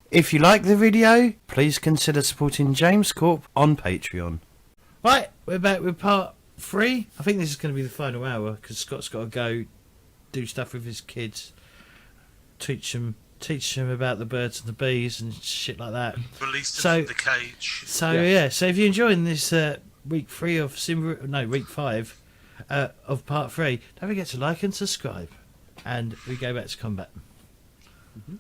If you like the video, please consider supporting James Corp on Patreon. Right, we're back with part 3. I think this is going to be the final hour because Scott's got to go do stuff with his kids, teach them about the birds and the bees and shit like that. Release them from the cage. So if you're enjoying this week 3 of week 5 of part 3, don't forget to like and subscribe. And we go back to combat. Mm-hmm.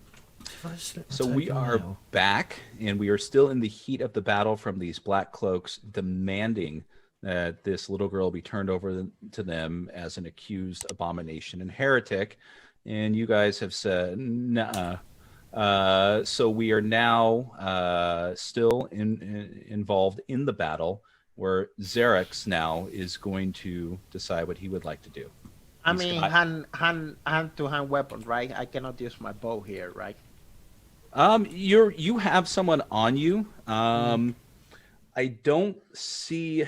So we are back, and we are still in the heat of the battle from these Black Cloaks demanding that this little girl be turned over to them as an accused abomination and heretic. And you guys have said, nuh-uh. So we are now still involved in the battle, where Cerex now is going to decide what he would like to do. I mean, hand-to-hand weapon, right? I cannot use my bow here, right? You have someone on you. I don't see,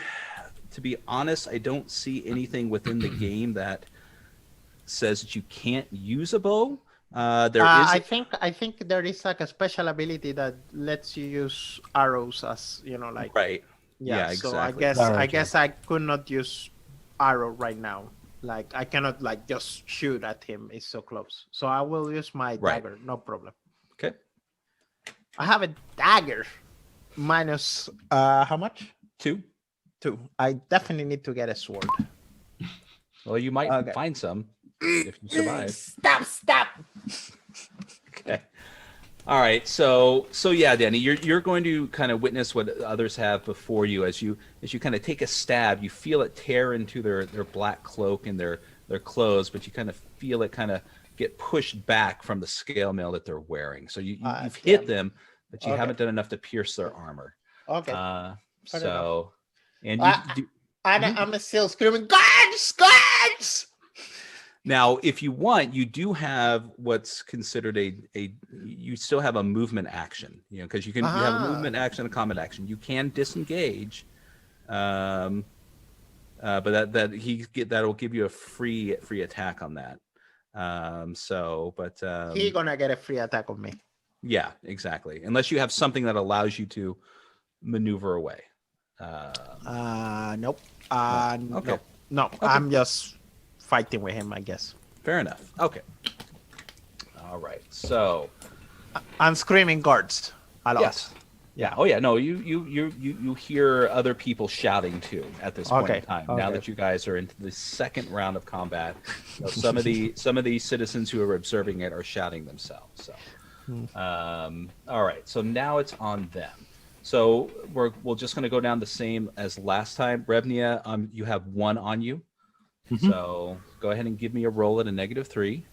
to be honest, I don't see anything within the game that says that you can't use a bow. I think there is like a special ability that lets you use arrows as like. Right. Yeah, exactly. So I guess I could not use arrow right now. Like I cannot just shoot at him. It's so close. So I will use my dagger. No problem. Okay. I have a dagger. Minus how much? 2. I definitely need to get a sword. Well, you might find some if you survive. Stop. Okay. All right. So yeah, Danny, you're going to kind of witness what others have before you as you kind of take a stab. You feel it tear into their black cloak and their clothes, but you kind of feel it kind of get pushed back from the scale mail that they're wearing. So you've hit them, but you haven't done enough to pierce their armor. Okay. And I'm still screaming, guards! Now, if you want, you do have what's considered you still have a movement action, because you have a movement action, a combat action. You can disengage, but that will give you a free attack on that. He's gonna get a free attack on me. Yeah, exactly. Unless you have something that allows you to maneuver away. Nope. Okay. No. Okay. I'm just fighting with him, I guess. Fair enough. Okay. All right. So I'm screaming guards a lot. Yes. Yeah. Oh yeah. No. You hear other people shouting too at this point in time. Now that you guys are into the second round of combat, some of the citizens who are observing it are shouting themselves. So, all right. So now it's on them. So we're just going to go down the same as last time. Revnia, you have 1 on you. Mm-hmm. So go ahead and give me a roll at a -3.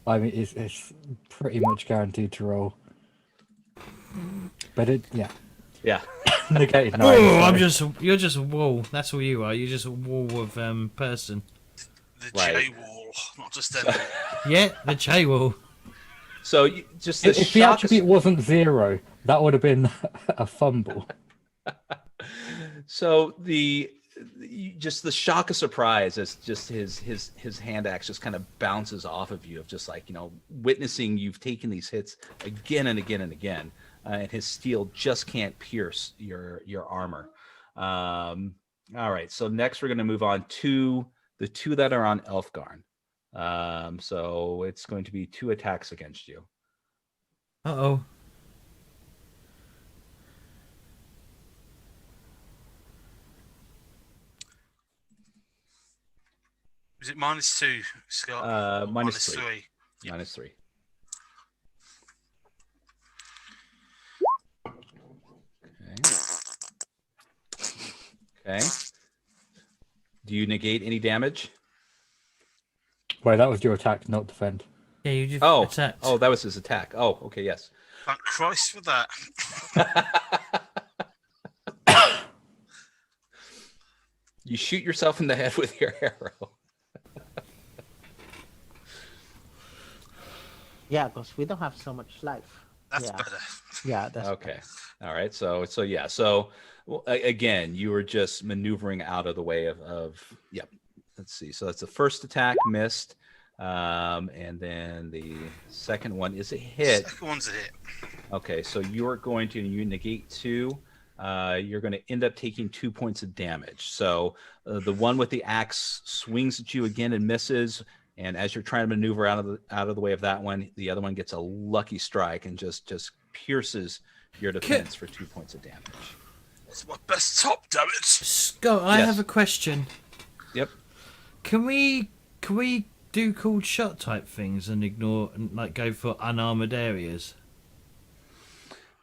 I mean, it's pretty much guaranteed to roll. But yeah. Negated 9. You're just a wall. That's all you are. You're just a wall of person. The J wall, not just enemy. Yeah, the J wall. So if the attribute wasn't 0, that would have been a fumble. So the shock of surprise as just his hand axe just kind of bounces off of you, of just like witnessing you've taken these hits again and again and again, and his steel just can't pierce your armor. All right, so next we're going to move on to the 2 that are on Elfgarn. So it's going to be 2 attacks against you. Uh-oh. Is it -2, Scott? -3. Yep. -3. Okay. Do you negate any damage? Wait, that was your attack, not defend. Yeah, you just attacked. Oh, that was his attack. Oh, okay, yes. Thank Christ for that. You shoot yourself in the head with your arrow. Yeah, because we don't have so much life. That's better. Yeah, that's okay. All right. So yeah. So again, you were just maneuvering out of the way of. Yep. Let's see. So that's the first attack missed. And then the second one is a hit. Second one's a hit. Okay, so you negate 2. You're going to end up taking 2 points of damage. So the one with the axe swings at you again and misses. And as you're trying to maneuver out of the way of that one, the other one gets a lucky strike and just pierces your defense for 2 points of damage. That's my best top, damn it. Scott, I have a question. Yep. Can we do called shot type things and ignore and like go for unarmored areas?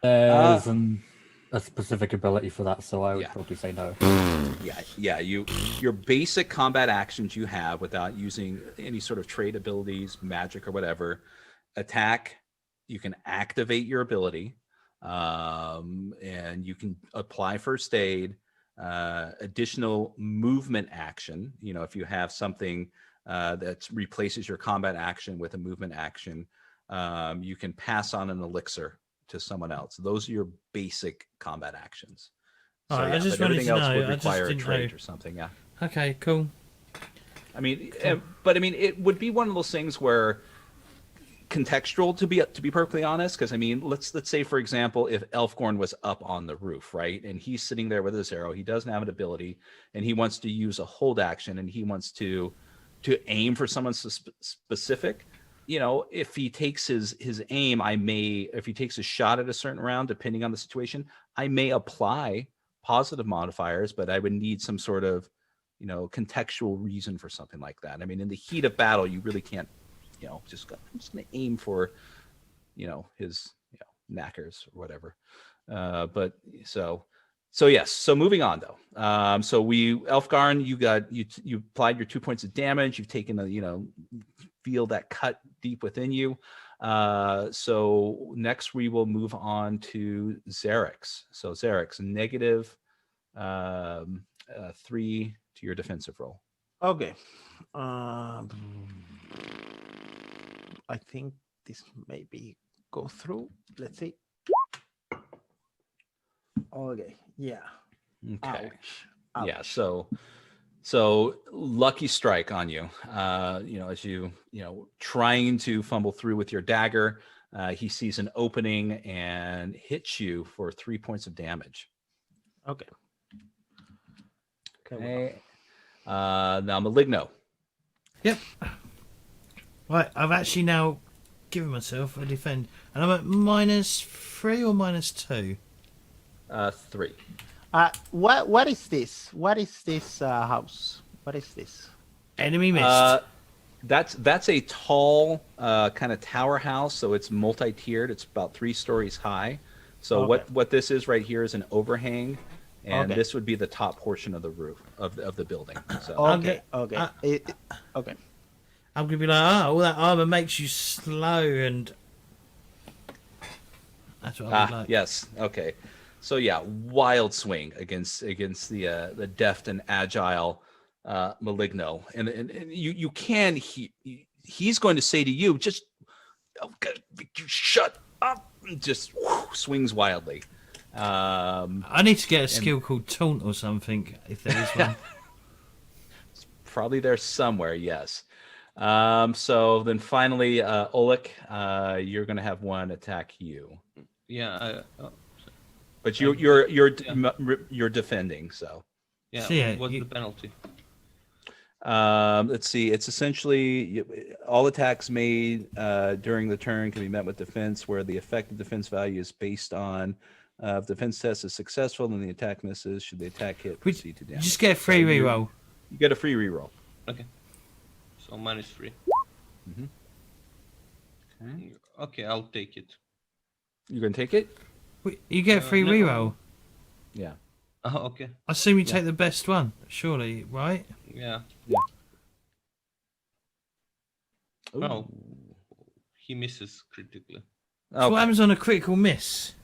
There's a specific ability for that, so I would probably say no. Yeah. Your basic combat actions you have without using any sort of trait abilities, magic or whatever. Attack, you can activate your ability, and you can apply first aid. Additional movement action. If you have something that replaces your combat action with a movement action, you can pass on an elixir to someone else. Those are your basic combat actions. So, I just but wanted everything to else know. would require a trait know. or something. Yeah. Okay, cool. I mean, it would be one of those things where contextual, to be perfectly honest, because I mean, let's say for example, if Elfgorn was up on the roof, right, and he's sitting there with his arrow, he doesn't have an ability, and he wants to use a hold action, and he wants to aim for someone specific. If he takes his aim, if he takes a shot at a certain round, depending on the situation, I may apply positive modifiers, but I would need some sort of, contextual reason for something like that. I mean, in the heat of battle, you really can't, I'm just going to aim for, his, knackers or whatever. But so yes. So moving on though. So Elfgarn, you applied your 2 points of damage. You've taken feel that cut deep within you. So next we will move on to Cerex. So Cerex, negative 3 to your defensive roll. Okay. I think this maybe go through. Let's see. Okay. Yeah. Okay. Ouch. Yeah. So lucky strike on you. As you trying to fumble through with your dagger, he sees an opening and hits you for 3 points of damage. Okay. Okay. Now Maligno. Yep. Right, I've actually now given myself a defend, and I'm at -3 or -2. 3. What is this? What is this house? What is this? Enemy missed. That's a tall kind of tower house, so it's multi-tiered. It's about 3 stories high. So Okay. what this is right here is an overhang, and Okay. this would be the top portion of the roof of the building. So Okay. Okay. Okay. I'm gonna be like, all that armor makes you slow, and that's what I would like. Yes. Okay. So yeah, wild swing against the deft and agile Maligno, and you can he's going to say to you, just shut up, just swings wildly. I need to get a skill called Taunt or something, if there is one. It's probably there somewhere. Yes. So then finally, Oleg, you're going to have one attack you. Yeah. But you're defending, so. Yeah. So, yeah, what's the penalty? Let's see. It's essentially all attacks made during the turn can be met with defense, where the effective defense value is based on if the defense test is successful and the attack misses. Should the attack hit, proceed to You damage. just get a free reroll. You get a free reroll. Okay. So -3. Mm-hmm. Okay. Okay, I'll take it. You gonna take it? Wait, you get a free no. reroll. Yeah. Oh, okay. I assume you take the best one, surely, right? Yeah. Ooh. Oh, he misses critically. So what happens on a critical miss?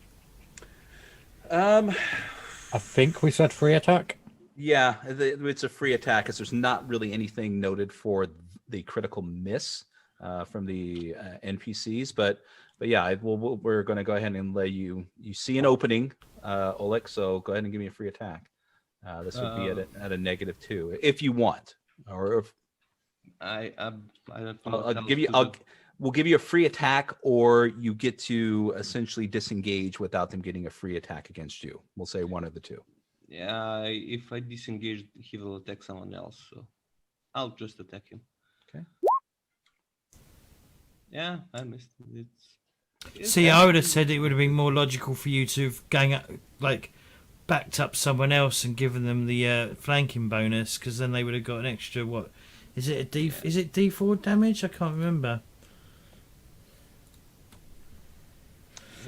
I think we said free attack. Yeah, it's a free attack because there's not really anything noted for the critical miss from the NPCs, but yeah, we're going to go ahead and let you see an opening, Oleg. So go ahead and give me a free attack. This would be at a -2 if you want, or if I don't know. I'll, what I'll else give you. to do. We'll give you a free attack, or you get to essentially disengage without them getting a free attack against you. We'll say one of the two. Yeah, if I disengage, he will attack someone else. So I'll just attack him. Okay. Yeah, I missed it. See, I would have said it would have been more logical for you to have backed up someone else and given them the flanking bonus, because then they would have got an extra. What is it? Is it D4 damage? I can't remember.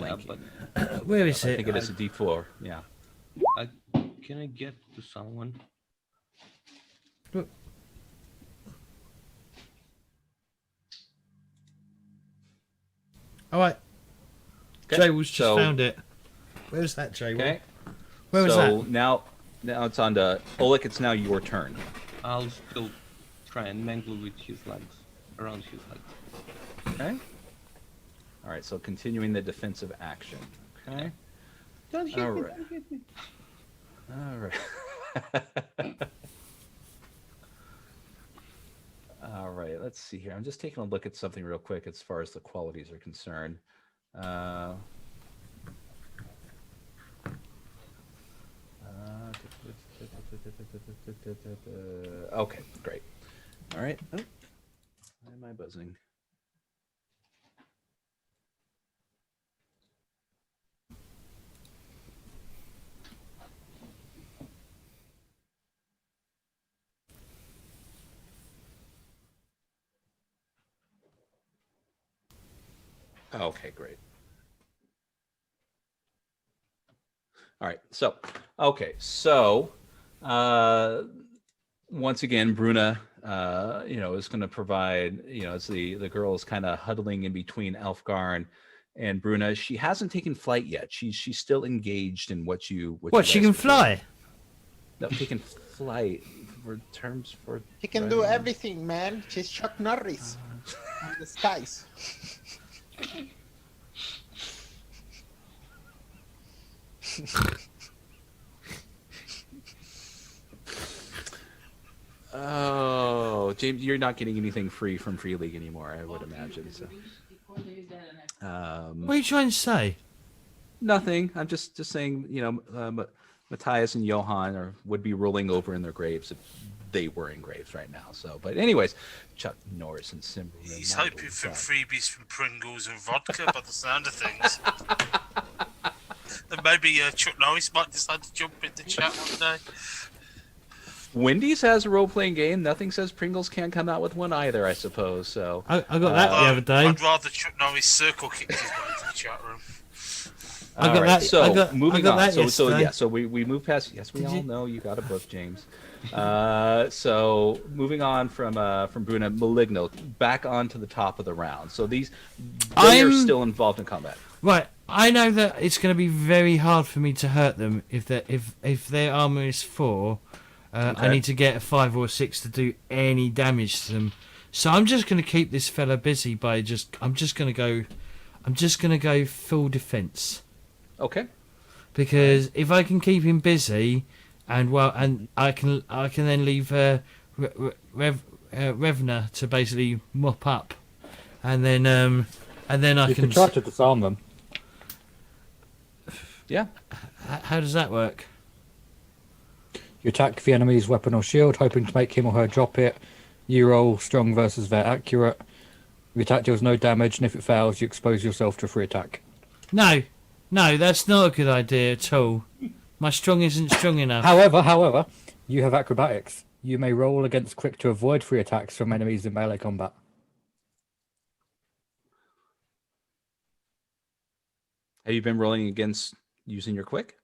Yeah, but Where is it? I think it is a D4. Yeah. Can I get to someone? Look. All right. Okay, Jay just found it. Where's that, Jay? Okay. Where was So that? now it's on to Oleg. It's now your turn. I'll still try and mangle with his legs, around his legs. Okay. All right. So continuing the defensive action. Okay. Don't hit All me! right. Don't hit me! All right. All right. Let's see here. I'm just taking a look at something real quick as far as the qualities are concerned. Okay, great. All right. Oh, why am I buzzing? Okay, great. All right. So, okay. So, once again, Bruna, is going to provide, as the girl is kind of huddling in between Elfgar and Bruna. She hasn't taken flight yet. She's still engaged in what you She guys can are fly? doing. No, taking flight for terms for. He can do everything, man. She's Chuck Norris in the skies. Oh, James, you're not getting anything free from Free League anymore, I would imagine. So, What are you trying to say? nothing. I'm just saying, Matthias and Johan would be rolling over in their graves if they were in graves right now. So, but anyways, Chuck Norris and Symbaroum. He's hoping for freebies from Pringles and vodka by the sound of things. And maybe Chuck Norris might decide to jump in the chat one day. Wendy's has a role-playing game. Nothing says Pringles can't come out with one either, I suppose. So I got that the other day. I'd rather Chuck Norris circle kick his way into the chat room. I got all right, that. So I got moving that on. So yesterday. yeah. So we move past. Yes, we all know you got a book, James. So moving on from Bruna, Maligno, back onto the top of the round. So they are still involved in combat. Right, I know that it's going to be very hard for me to hurt them if their armor is 4. I need to get a 5 or 6 to do any damage to them. So I'm just going to keep this fella busy by I'm just going to go full defense. Okay. Because if I can keep him busy, and I can then leave Revna to basically mop up, and then I You can can try to disarm them. Yeah. How does that work? You attack the enemy's weapon or shield, hoping to make him or her drop it. You roll strong versus their accurate. The attack deals no damage, and if it fails, you expose yourself to a free attack. No, that's not a good idea at all. My strong isn't strong enough. However, you have acrobatics. You may roll against quick to avoid free attacks from enemies in melee combat. Have you been rolling against using your quick?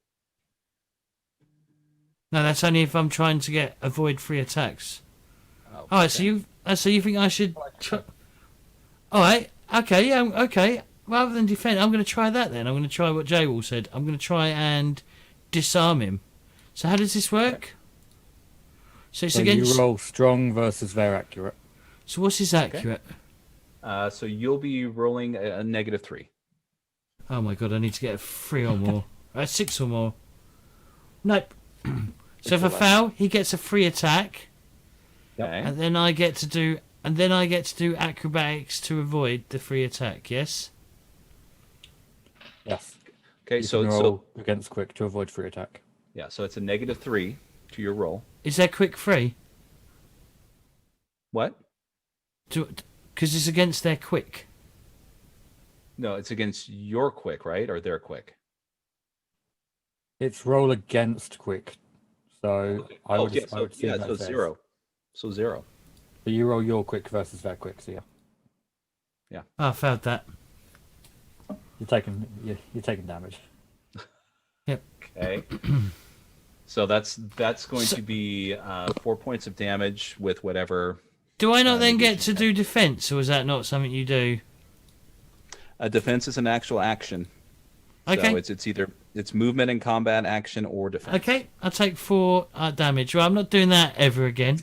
No, that's only if I'm trying to avoid free attacks. Oh, All right, so you think I should? All right, okay, yeah, okay. Rather than defend, I'm going to try that then. I'm going to try what Jay Wall said. I'm going to try and disarm him. So how does this work? So it's against. You roll strong versus their accurate. So what's his accurate? So you'll be rolling a -3. Oh my god, I need to get a 3 or more. 6 or more. Nope. So if I fail, he gets a free attack. Okay. And then I get to do And then I get to do acrobatics to avoid the free attack, yes? Yes. Okay, You so can roll against quick to avoid free attack. yeah, so it's a -3 to your roll. Is that quick free? What? Because it's against their quick. No, it's against your quick, right? Or their quick? It's roll against quick. So I would assume so that's 0. So 0. So you roll your quick versus their quick, so yeah. Oh, I failed that. You're taking damage. Yep. Okay. So that's going to be 4 points of damage with whatever. Do I not then get to do defense, or is that not something you do? Defense is an actual action. Okay. So it's movement and combat action or defense. Okay, I'll take 4 damage. Well, I'm not doing that ever again.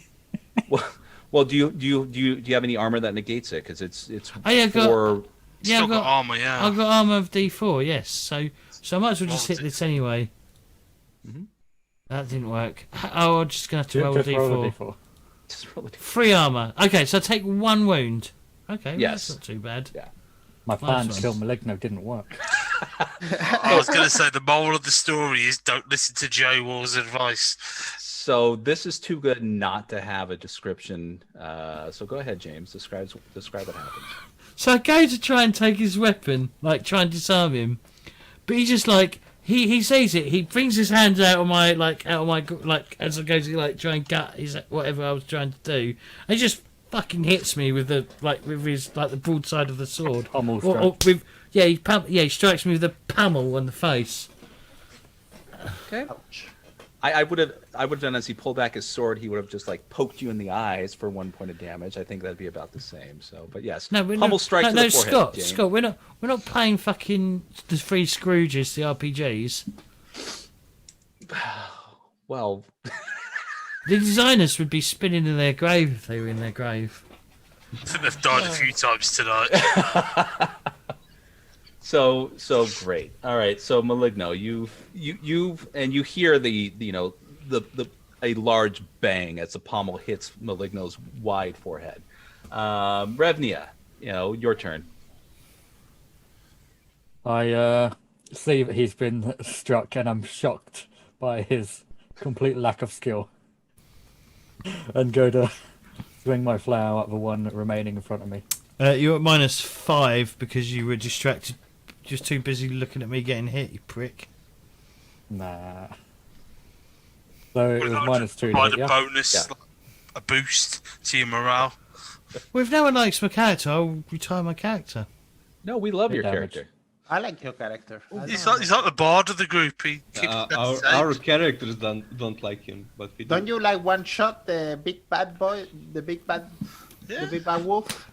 Well, do you have any armor that negates it? Because it's Oh, yeah, four. Yeah, Still got armor, yeah. I've got armor of D4, yes. So I might as well just hit this anyway. Mhm. That didn't work. Oh, I'm just gonna have to roll a Just roll a D4. D4. Just roll a D4. 3 armor. Okay, so I take 1 wound. Okay, well, Yes. that's not too bad. Yeah. My plan to one. kill Maligno didn't work. I was going to say the moral of the story is don't listen to Joe Wall's advice. So this is too good not to have a description. So go ahead, James. Describe what happens. So I go to try and take his weapon, like try and disarm him, but he just like he sees it. He brings his hands out of my as I go to like try and gut his whatever I was trying to do. And he just fucking hits me with the his the broadside of the sword. Pommel Or he strikes me with the pommel on the face. Okay. I would have done as he pulled back his sword. He would have just like poked you in the eyes for 1 point of damage. I think that'd be about the same. So, but yes, pommel strike to the forehead. Scott, we're not playing fucking the Three Scrooges, the RPGs. Well, the designers would be spinning in their grave if they were in their grave. I think they've died a few times tonight. So great. All right. So Maligno, you hear a large bang as the pommel hits Maligno's wide forehead. Revnia, your turn. I see that he's been struck, and I'm shocked by his complete lack of skill. And go to swing my flower at the one remaining in front of me. You're at -5 because you were distracted. Just too busy looking at me getting hit, you prick. Nah. So it was -2 to Provide hit, a yeah? bonus, a boost to your morale. Well, if no one likes my character, I'll retire my character. No, we love Hit your damage. character. I like your character. He's like the bard of the group. He keeps Our characters don't like him, but we Don't you like one shot the big bad boy, the big bad wolf?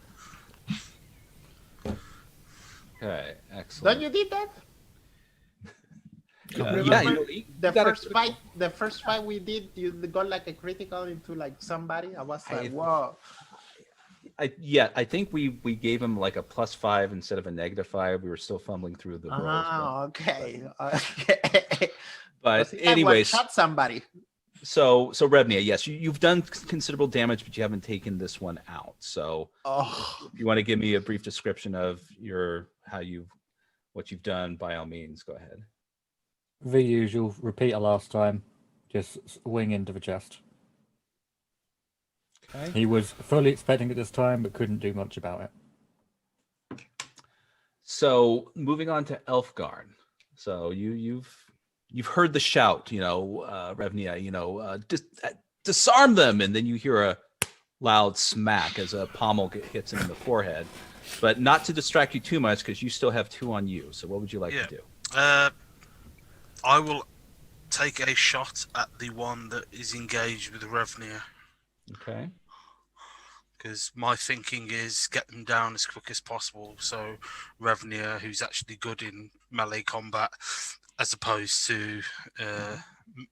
Okay, excellent. Don't you did that? Remember the first fight we did, you got like a critical into like somebody. I was like, whoa. I think we gave him like a +5 instead of a -5. We were still fumbling through the rolls. Oh, okay. But anyways, shot somebody. So Revnia, yes, you've done considerable damage, but you haven't taken this one out. So if you want to give me a brief description of what you've done, by all means, go ahead. The usual, repeat a last time, just wing into the chest. Okay. He was fully expecting it this time, but couldn't do much about it. So moving on to Elfgarn. So you've heard the shout, Revnia, disarm them, and then you hear a loud smack as a pommel hits him in the forehead, but not to distract you too much because you still have 2 on you. So what would you like to do? I will take a shot at the one that is engaged with Revnia. Okay. Because my thinking is get them down as quick as possible. So Revnia, who's actually good in melee combat, as opposed to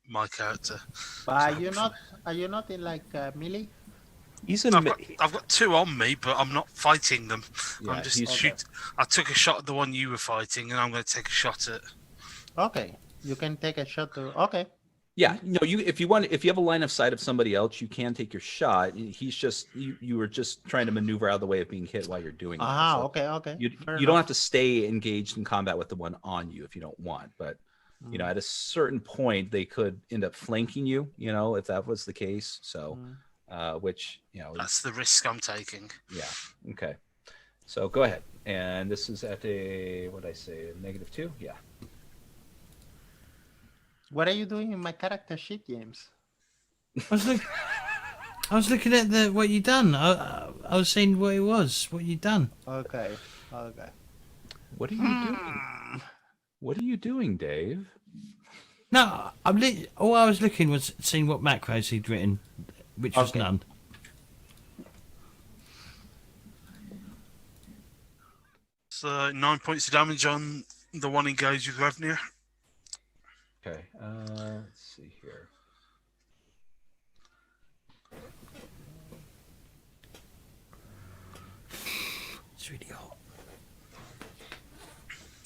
my character. But are you not in like melee? I've got 2 on me, but I'm not fighting them. Yeah, I'm just shoot. I took a shot at the one you were fighting, and I'm going to take a shot at. Okay, you can take a shot to. Okay. Yeah, no, if you have a line of sight of somebody else, you can take your shot. He's just you were just trying to maneuver out of the way of being hit while you're doing that. So Okay. You don't have to stay engaged in combat with the one on you if you don't want, but at a certain point they could end up flanking you, if that was the case. So which that's the risk I'm taking. Yeah. Okay. So go ahead. And this is at a what did I say, -2? Yeah. What are you doing in my character sheet, James? I was looking at what you done. I was seeing what it was, what you done. Okay. What are you doing? What are you doing, Dave? No, all I was looking was seeing what macros he'd written, which was none. So 9 points of damage on the one engaged with Revenue. Okay. Let's see here. It's really hot.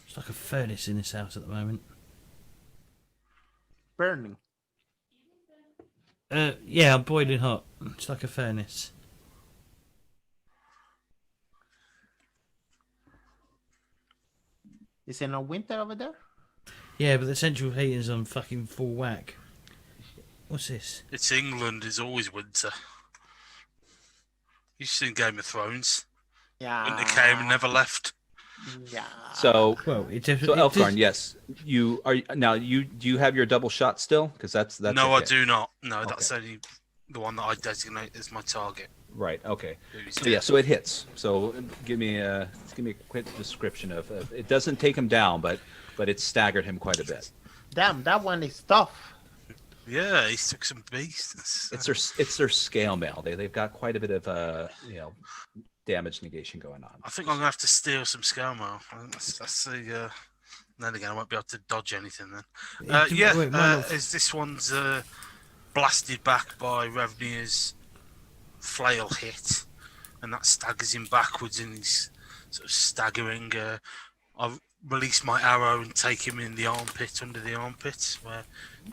It's like a furnace in this house at the moment. Burning. Yeah, I'm boiling hot. It's like a furnace. Is it no winter over there? Yeah, but the central heating's on fucking full whack. What's this? It's England. It's always winter. You've seen Game of Thrones. Yeah. Winter came and never left. Yeah. So Elfgarn, yes, you are now. Do you have your double shot still? Because that's no, a I hit. do not. No, Okay. that's only the one that I designate as my target. Right. Okay. Who's So, yeah. So it hits. So give me a quick description of it. Doesn't take him down, but it staggered him quite a bit. Damn, that one is tough. Yeah, he took some beasts. It's their scale mail. They've got quite a bit of damage negation going on. I think I'm gonna have to steal some scale mail. That's the. Then again, I won't be able to dodge anything then. As this one's blasted back by Revenue's flail hit, and that staggers him backwards, and he's sort of staggering. I release my arrow and take him in the armpit, under the armpit, where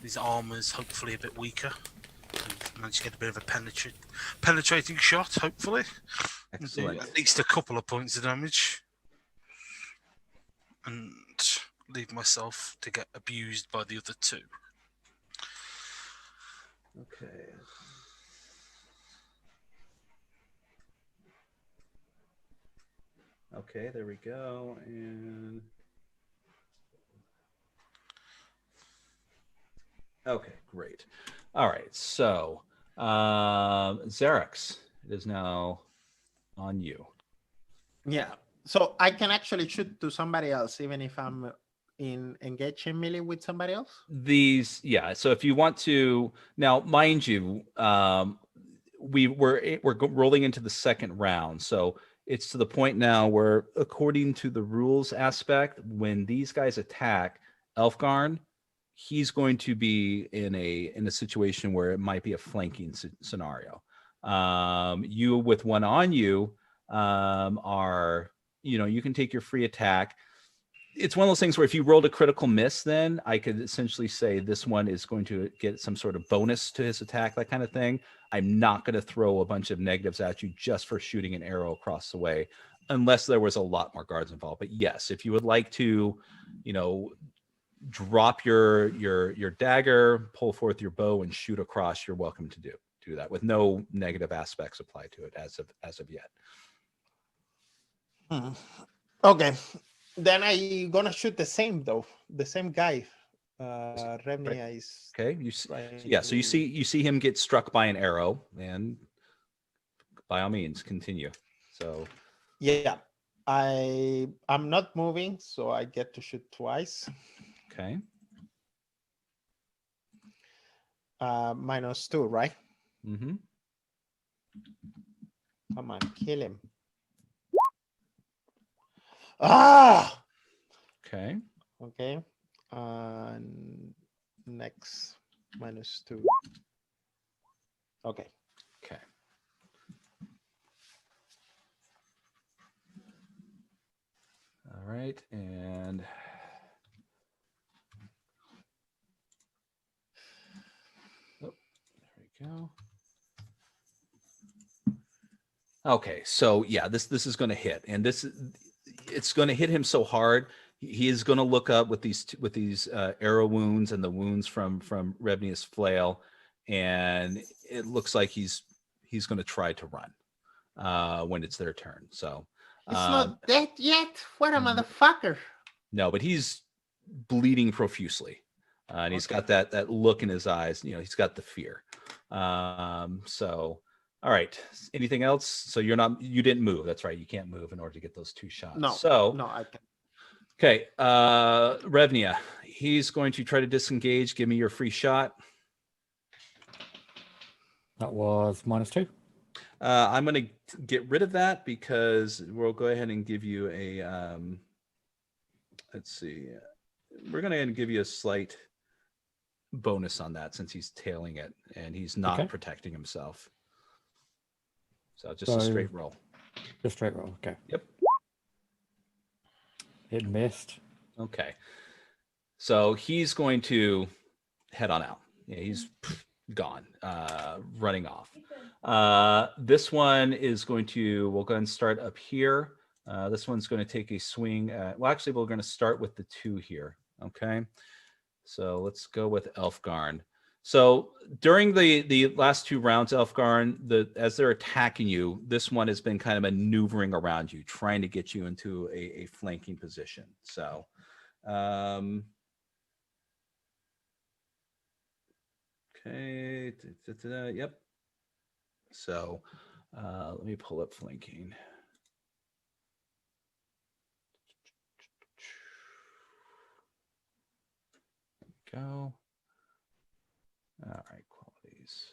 his armor's hopefully a bit weaker. And manage to get a bit of a penetrating shot, hopefully. Excellent. At least a couple of points of damage. And leave myself to get abused by the other two. Okay. Okay, there we go. And okay, great. All right, so Cerex, it is now on you. Yeah. So I can actually shoot to somebody else, even if I'm engaged in melee with somebody else? So if you want to, now mind you, we're rolling into the second round. So it's to the point now where, according to the rules aspect, when these guys attack Elfgarn, he's going to be in a situation where it might be a flanking scenario. You with one on you are, you can take your free attack. It's one of those things where if you rolled a critical miss, then I could essentially say this one is going to get some sort of bonus to his attack, that kind of thing. I'm not going to throw a bunch of negatives at you just for shooting an arrow across the way, unless there was a lot more guards involved. But yes, if you would like to, drop your dagger, pull forth your bow, and shoot across, you're welcome to do that with no negative aspects applied to it as of yet. Okay. Then I gonna shoot the same guy. Remnia is okay. So you see him get struck by an arrow, and by all means continue. So yeah, I'm not moving, so I get to shoot twice. Okay. -2, right? Mm-hmm. Come on, kill him. Ah. Okay. Okay. Next -2. Okay. Okay. All right, and Okay, so yeah, this is going to hit, and it's going to hit him so hard. He is going to look up with these arrow wounds and the wounds from Revnia's flail, and it looks like he's going to try to run when it's their turn. So It's not dead yet. What a motherfucker! No, but he's bleeding profusely, and he's got that look in his eyes. You know, he's got the fear. So. All right. Anything else? So you didn't move. That's right. You can't move in order to get those 2 shots. No. So no, I can't. okay. Revnia, he's going to try to disengage. Give me your free shot. That was -2. I'm going to get rid of that because we'll go ahead and give you a. Let's see. We're going to give you a slight bonus on that since he's tailing it and he's not protecting himself. So just a straight roll. Just straight roll. Okay. Yep. It missed. Okay. So he's going to head on out. Yeah, he's gone, running off. This one is going to, we'll go ahead and start up here. This one's going to take a swing. Well, actually, we're going to start with the 2 here. Okay. So let's go with Elfgarn. So during the last 2 rounds, Elfgarn, as they're attacking you, this one has been kind of maneuvering around you, trying to get you into a flanking position. So, okay, yep. So let me pull up flanking. There we go. All right, qualities.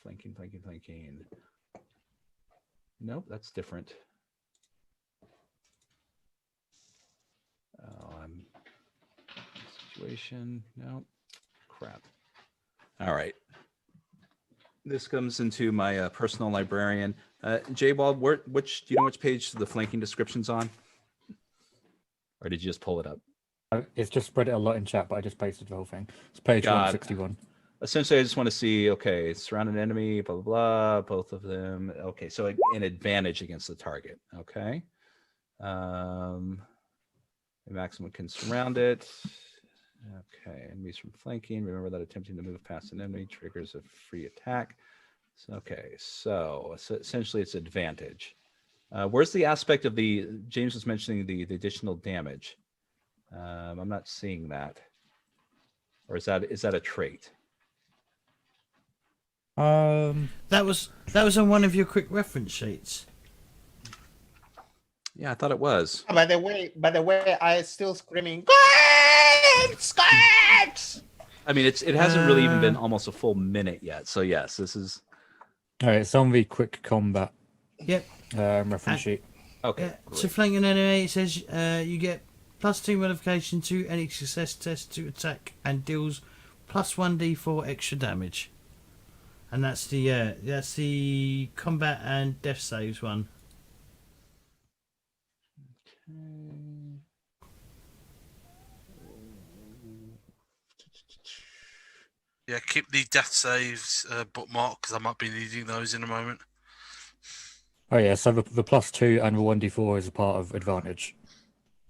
Flanking. Nope, that's different. Oh, I'm situation. Nope. Crap. All right. This comes into my personal librarian. J-Bob, do you know which page the flanking description's on? Or did you just pull it up? It's just spread it a lot in chat, but I just pasted the whole thing. It's page 161. Essentially, I just want to see, okay, surround an enemy, blah, blah, blah, both of them. Okay, so an advantage against the target, okay? The maximum can surround it. Okay, enemies from flanking. Remember that attempting to move past an enemy triggers a free attack. So, okay, so essentially it's advantage. Where's the aspect of James was mentioning the additional damage. I'm not seeing that. Or is that a trait? That was on one of your quick reference sheets. Yeah, I thought it was. By the way, I still screaming. Squirts! I mean, it hasn't really even been almost a full minute yet. So yes, this is. All right, it's on the quick combat. Yep. Reference sheet. Okay. So flanking an enemy, it says you get +2 modification to any success test to attack and deals +1d4 extra damage. And that's the combat and death saves one. Yeah, keep the death saves bookmarked because I might be needing those in a moment. Oh yeah, so the +2 and the 1d4 is a part of advantage.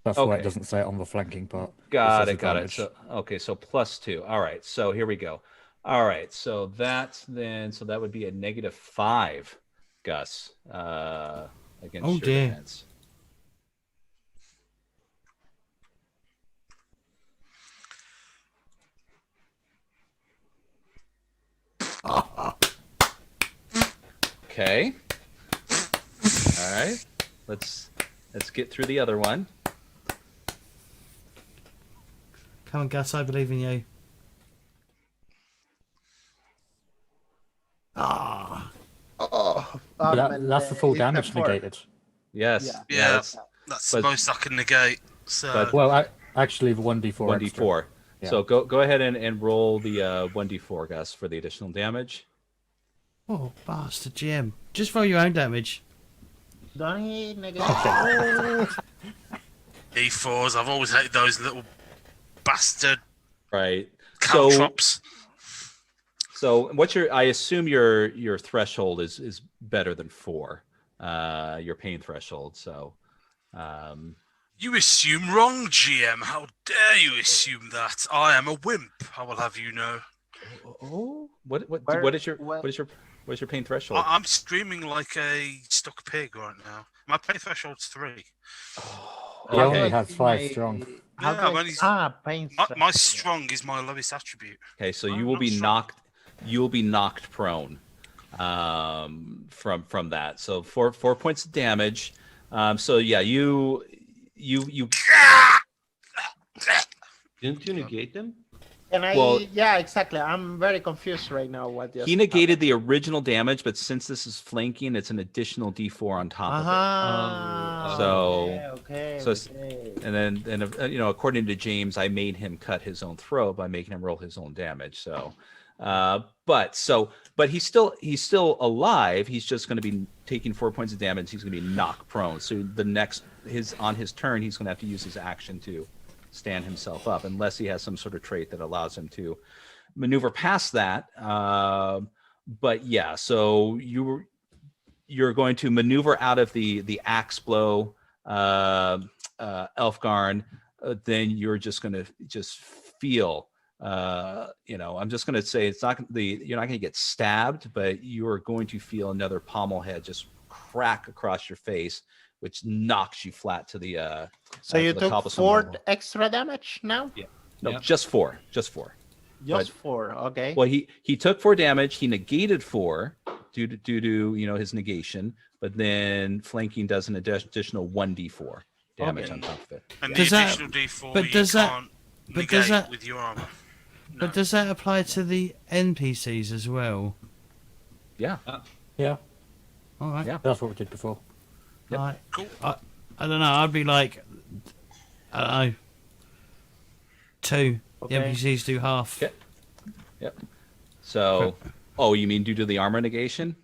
That's why it doesn't say it on the flanking part. Got it. So okay, so +2. All right, so here we go. All right, so that would be a -5, Gus, against your defense. Okay. All right. Let's get through the other one. Come on, Gus, I believe in you. That's the full damage negated. Yes. Yeah, that's the most I can negate. So. Well, actually, the 1d4. 1d4. Yeah. So go ahead and roll the 1d4, Gus, for the additional damage. Oh, bastard, GM. Just roll your own damage. Don't he negate? E4s, I've always hated those little bastard caltrops. So what's I assume your threshold is better than 4. your pain threshold. So, You assume wrong, GM. How dare you assume that? I am a wimp. I will have you know. what is your pain threshold? I'm screaming like a stuck pig right now. My pain threshold's 3. He only has 5 strong. My strong is my lowest attribute. Okay, so you will be knocked. You will be knocked prone from that. So 4 points of damage. So yeah, you. Didn't you negate them? And yeah, exactly. I'm very confused right now. He negated the original damage, but since this is flanking, it's an additional D4 on top of it. So, okay. And then according to James, I made him cut his own throat by making him roll his own damage. So, but he's still alive. He's just going to be taking 4 points of damage. He's going to be knocked prone. So on his turn, he's going to have to use his action to stand himself up, unless he has some sort of trait that allows him to maneuver past that. But yeah, so you're going to maneuver out of the axe blow, Elfgarn. Then you're just going to feel. I'm just going to say you're not going to get stabbed, but you are going to feel another pommel head just crack across your face, which knocks you flat to the. So you took 4 extra damage now? Yeah. No, just 4. Just 4. Just 4. Okay. Well, he took 4 damage. He negated 4 due to his negation, but then flanking does an additional 1d4 damage on top of it. And the additional d4 negate with your armor. No. But does that apply to the NPCs as well? Yeah. Yeah. All right. Yeah. That's what we did before. Yep. Right. Cool. I don't know. I'd be like, I don't know, 2. Okay. The NPCs do half. Okay. Yep. So, you mean due to the armor negation?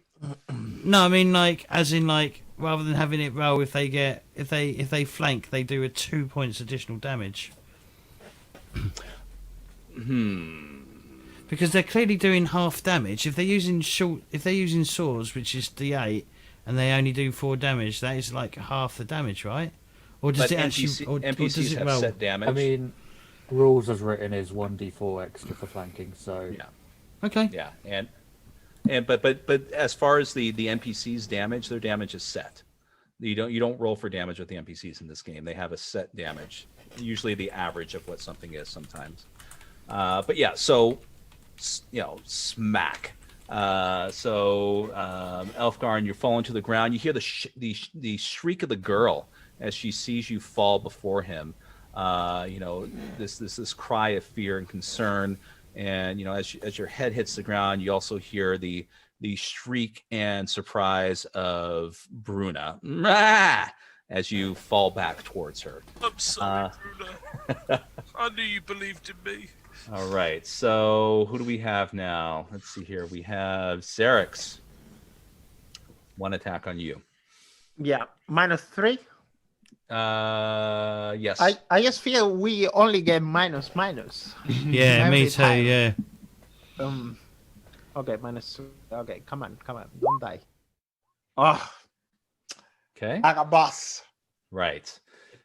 No, I mean rather than having it roll, if they flank, they do a 2 points additional damage. Because they're clearly doing half damage. If they're using swords, which is D8, and they only do 4 damage, that is like half the damage, right? Or does it actually? Or NPCs does it have roll? set damage. I mean, rules as written is 1d4 extra for flanking. So yeah. Okay. Yeah, but as far as the NPCs' damage, their damage is set. You don't roll for damage with the NPCs in this game. They have a set damage, usually the average of what something is sometimes. But yeah, so smack. Elfgarn, you're falling to the ground. You hear the shriek of the girl as she sees you fall before him. This cry of fear and concern. And as your head hits the ground, you also hear the shriek and surprise of Bruna as you fall back towards her. I'm sorry, Bruna. I knew you believed in me. All right, so who do we have now? Let's see here. We have Cerex. 1 attack on you. Yeah, -3. Yes. I just feel we only get minus. Yeah, me too. time. Yeah. Okay, -2. Okay, come on, don't die. Oh, Okay. like a boss. Right.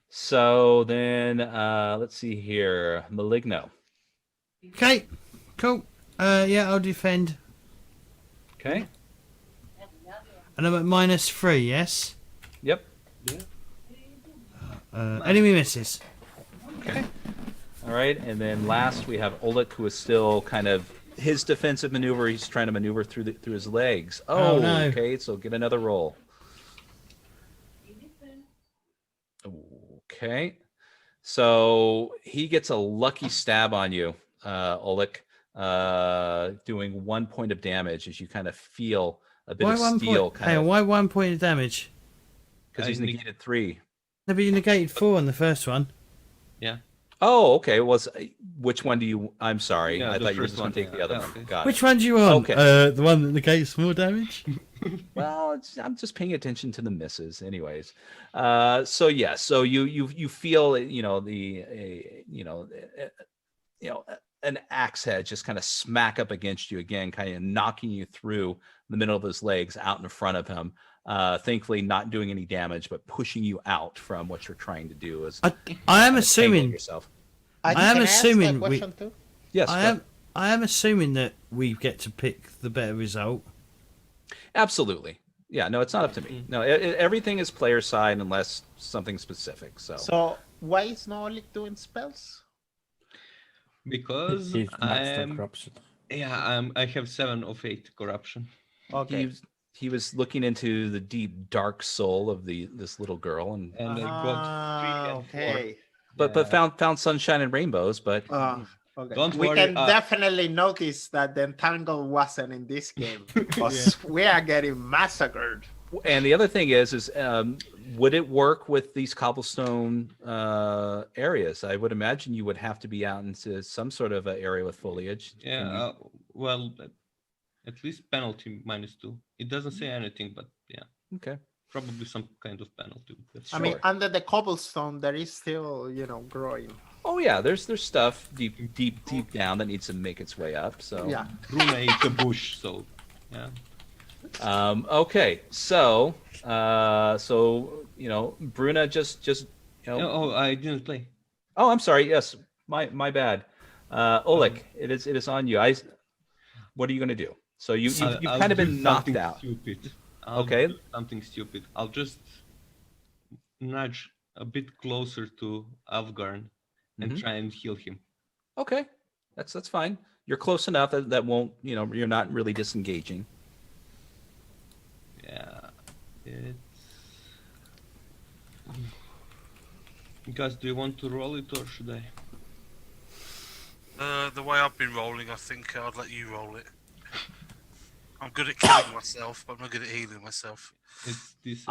So then, let's see here. Maligno. Okay. Cool. Yeah, I'll defend. Okay. And I'm at -3. Yes. Yep. Enemy misses. Okay. All right, and then last we have Oleg, who is still kind of his defensive maneuver. He's trying to maneuver through his legs. Oh, no. Okay, so get another roll. Okay, so he gets a lucky stab on you, Oleg, doing 1 point of damage as you kind of feel a bit of steel. Why 1 point of damage? Because he's negated 3. No, but you negated 4 on the first one. Yeah. Oh, okay. Which one do you? I'm sorry. Yeah, I the thought you were first just going to one. take the other Yeah, one. okay. Got it. Which one do you want? Okay. The one that negates more damage. Well, I'm just paying attention to the misses, anyways. So yeah, so you feel an axe head just kind of smack up against you again, kind of knocking you through the middle of his legs out in front of him. Thankfully, not doing any damage, but pushing you out from what you're trying to do. Is I am assuming yourself. I am can assuming ask a question too? Yes, I am assuming that we get to pick the better result. absolutely. Yeah, no, it's not up to me. No, everything is player side unless something specific. So why is Nolik doing spells? Because He's maxed on I'm corruption. I have 7 of 8 corruption. Okay. he was looking into the deep dark soul of this little girl, and And I got 3 and 4. Okay. but found sunshine and rainbows. But Okay. Don't we worry, can definitely notice that the Entangle wasn't in this game because we are getting massacred. and the other thing is would it work with these cobblestone areas? I would imagine you would have to be out into some sort of an area with foliage. Yeah, well, at least penalty -2. It doesn't say anything, but yeah, Okay. probably some kind of penalty. I mean, under the cobblestone, there is still, growing. Oh yeah, there's stuff deep down that needs to make its way up. So Yeah. Bruna ate a bush, so yeah. Okay, so Bruna just Oh, I didn't play. Oh, I'm sorry. Yes, my bad. Oleg, it is on you. What are you gonna do? So you've I'll kind of do been knocked something out. Stupid. Okay. Do something stupid. I'll just nudge a bit closer to Avgarn and try and heal him. Okay, that's fine. You're close enough that won't you're not really disengaging. Yeah, it's. Guys, do you want to roll it or should I? The way I've been rolling, I think I'd let you roll it. I'm good at killing myself, but I'm not good at healing myself. It's this.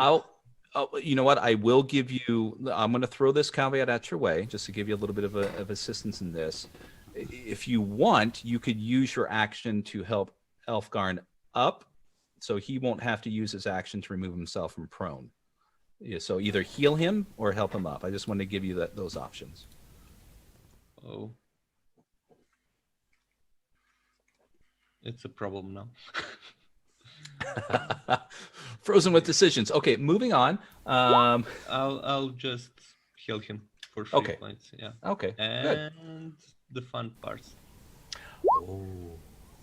You know what? I will give you. I'm going to throw this caveat at your way, just to give you a little bit of assistance in this. If you want, you could use your action to help Elfgarn up, so he won't have to use his action to remove himself from prone. Yeah, so either heal him or help him up. I just want to give you those options. Oh. It's a problem now. Frozen with decisions. Okay, moving on. I'll just heal him for 3 points. Yeah. Okay. Good. And the fun parts. Oh.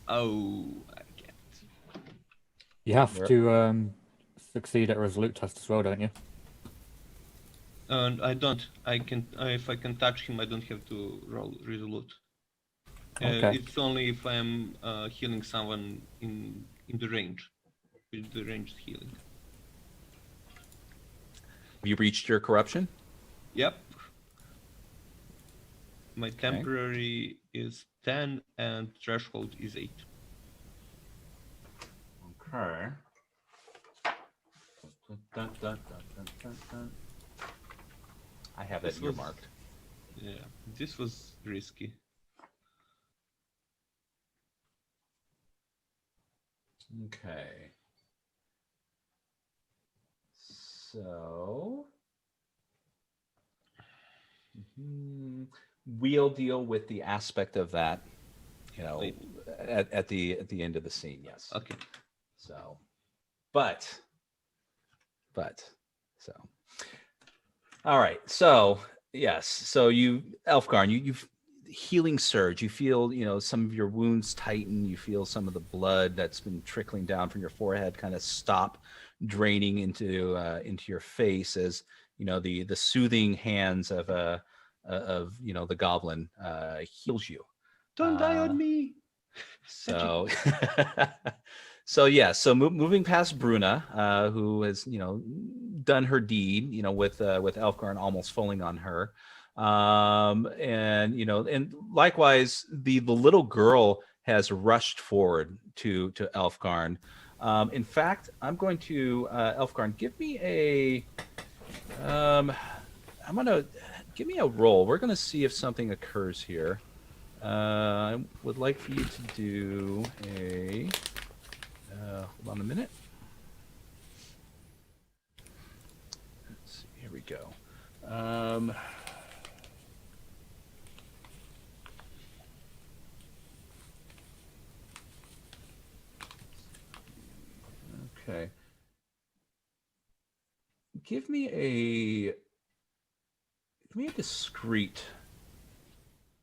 I can't. You have to succeed at a resolute test as well, don't you? And I don't. I can. If I can touch him, I don't have to roll resolute. Okay. It's only if I'm healing someone in the range, with the ranged healing. Have you reached your corruption? Yep. My temporary is 10 and threshold is 8. Okay. I have that earmarked. Yeah, this was risky. Okay. So we'll deal with the aspect of that, at the end of the scene. Yes. Okay. So, all right. So yes. So Elfgarn, you've healing surge. You feel, some of your wounds tighten. You feel some of the blood that's been trickling down from your forehead kind of stop draining into your face as the soothing hands of the goblin heals you. Don't die on me. So so moving past Bruna, who has done her deed, with Elfgarn almost falling on her. And likewise, the little girl has rushed forward to Elfgarn. In fact, I'm going to Elfgarn. Give me a roll. We're going to see if something occurs here. I would like for you to do a. Hold on a minute. Let's see. Here we go. Okay. give me a discreet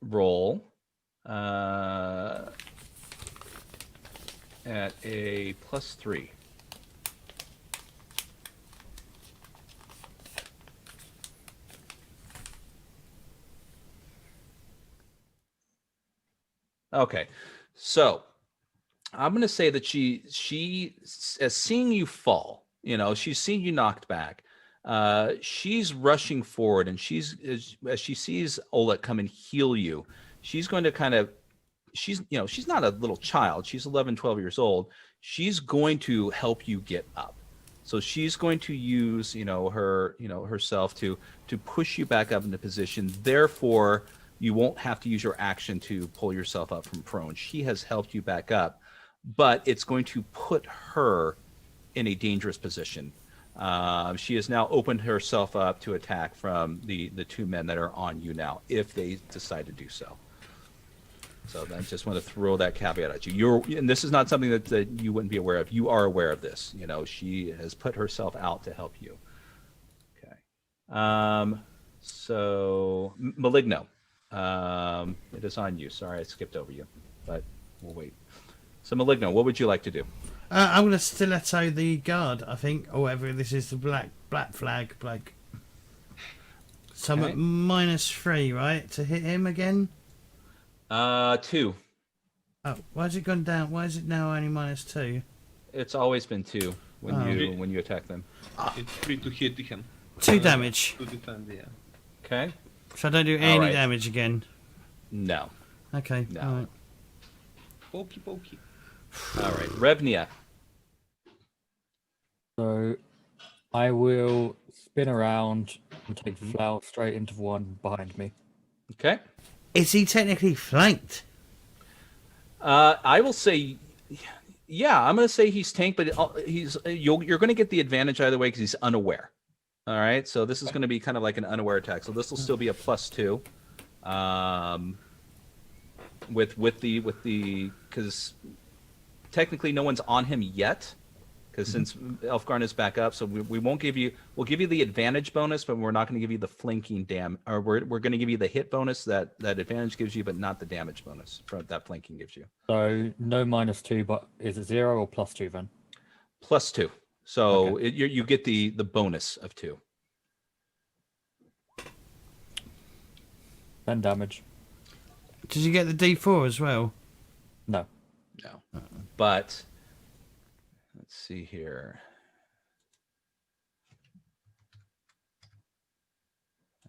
roll at a +3. Okay, so I'm going to say that she as seeing you fall, she's seen you knocked back. She's rushing forward, and as she sees Oleg come and heal you, she's going to she's not a little child. She's 11, 12 years old. She's going to help you get up. So she's going to use, herself to push you back up into position. Therefore, you won't have to use your action to pull yourself up from prone. She has helped you back up, but it's going to put her in a dangerous position. She has now opened herself up to attack from the two men that are on you now, if they decide to do so. So I just want to throw that caveat at you. And this is not something that you wouldn't be aware of. You are aware of this. She has put herself out to help you. Okay. So Maligno, it is on you. Sorry, I skipped over you, but we'll wait. So Maligno, what would you like to do? I'm going to stiletto the guard, I think, or whatever this is, the black flag bloke. So I'm at -3, right, to hit him again? 2. Oh, why has it gone down? Why is it now only -2? It's always been 2 when you attack them. It's 3 to hit him. 2 damage. To defend, yeah. Okay. So I don't do any damage again. No. Okay. No. All right. Pokey. All right, Revnia. So I will spin around and take Flower straight into the one behind me. Okay. Is he technically flanked? I will say, yeah, I'm going to say he's tanked, but you're going to get the advantage either way because he's unaware. All right, so this is going to be kind of like an unaware attack. So this will still be a +2. With the because technically no one's on him yet, because since Elfgarn is back up, so we won't give you. We'll give you the advantage bonus, but we're not going to give you the flanking or we're going to give you the hit bonus that advantage gives you, but not the damage bonus that flanking gives you. So no -2, but is it 0 or +2 then? +2. So you get the bonus of 2. 10 damage. Did you get the D4 as well? No. No. But let's see here.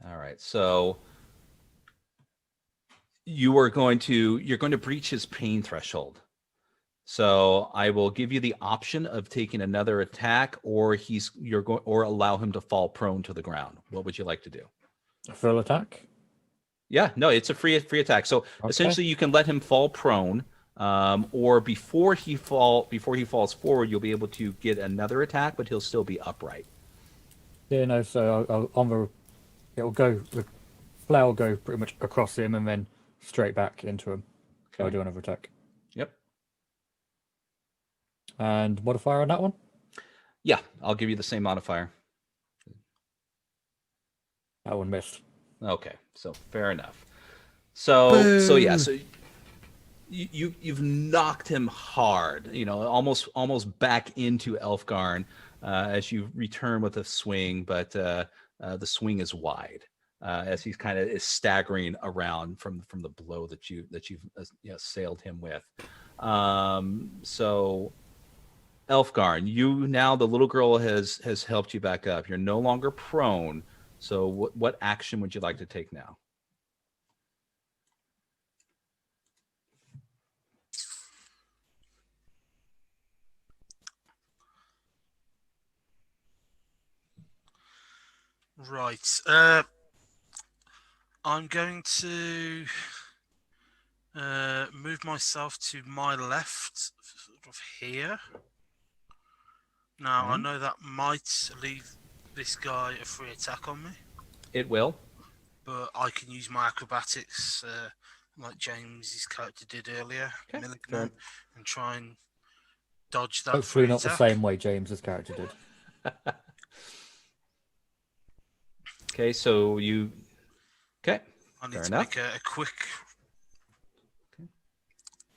All right. So you're going to breach his pain threshold. So I will give you the option of taking another attack, or or allow him to fall prone to the ground. What would you like to do? A full attack? Yeah, no, it's a free attack. So essentially, you can let him fall prone, or before he falls forward, you'll be able to get another attack, but he'll still be upright. Yeah, no. So it'll go. The flower will go pretty much across him and then straight back into him. Okay. I'll do another attack. Yep. And modifier on that one? Yeah, I'll give you the same modifier. That one missed. Okay, so fair enough. So yeah, so you've knocked him hard, almost back into Elfgarn as you return with a swing, but the swing is wide as he's kind of is staggering around from the blow that you've sailed him with. So Elfgarn, the little girl has helped you back up. You're no longer prone. So what action would you like to take now? Right. I'm going to move myself to my left, sort of here. Now, I know that might leave this guy a free attack on me. It will. But I can use my acrobatics, like James's character did earlier, Milligan, and try and dodge that. Hopefully free not attack. the same way James's character did. Okay, so you. Okay. I need Fair to enough. make a quick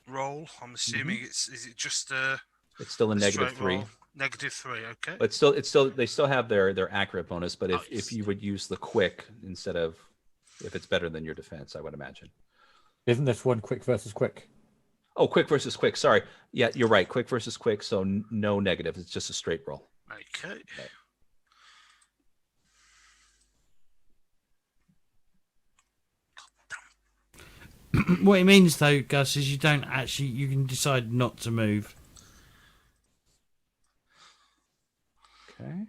roll. I'm assuming is it just It's still a negative straight 3. roll? -3, okay. But they still have their accurate bonus. But if you would use the quick instead of if it's better than your defense, I would imagine. Isn't this one quick versus quick? Oh, quick versus quick. Sorry. Yeah, you're right. Quick versus quick. So no negative. It's just a straight roll. Okay. What it means, though, Gus, is you can decide not to move. Okay.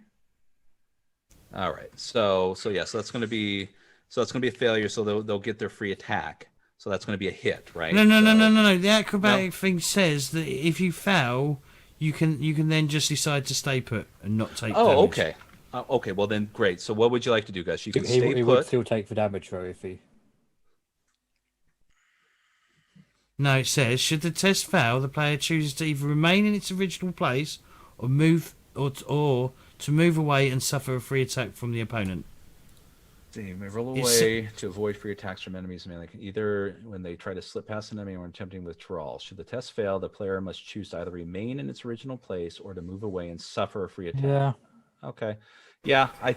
All right. So that's going to be a failure. So they'll get their free attack. So that's going to be a hit, right? No. The acrobatic thing says that if you fail, you can then just decide to stay put and not take damage. Okay. Okay. Well then, great. So what would you like to do, Gus? You can stay He put. would still take the damage, though, if he... No, it says, should the test fail, the player chooses to either remain in its original place or to move away and suffer a free attack from the opponent. They may roll away to avoid free attacks from enemies, either when they try to slip past an enemy or attempting withdrawal. Should the test fail, the player must choose to either remain in its original place or to move away and suffer a free attack. Yeah. Okay. Yeah, I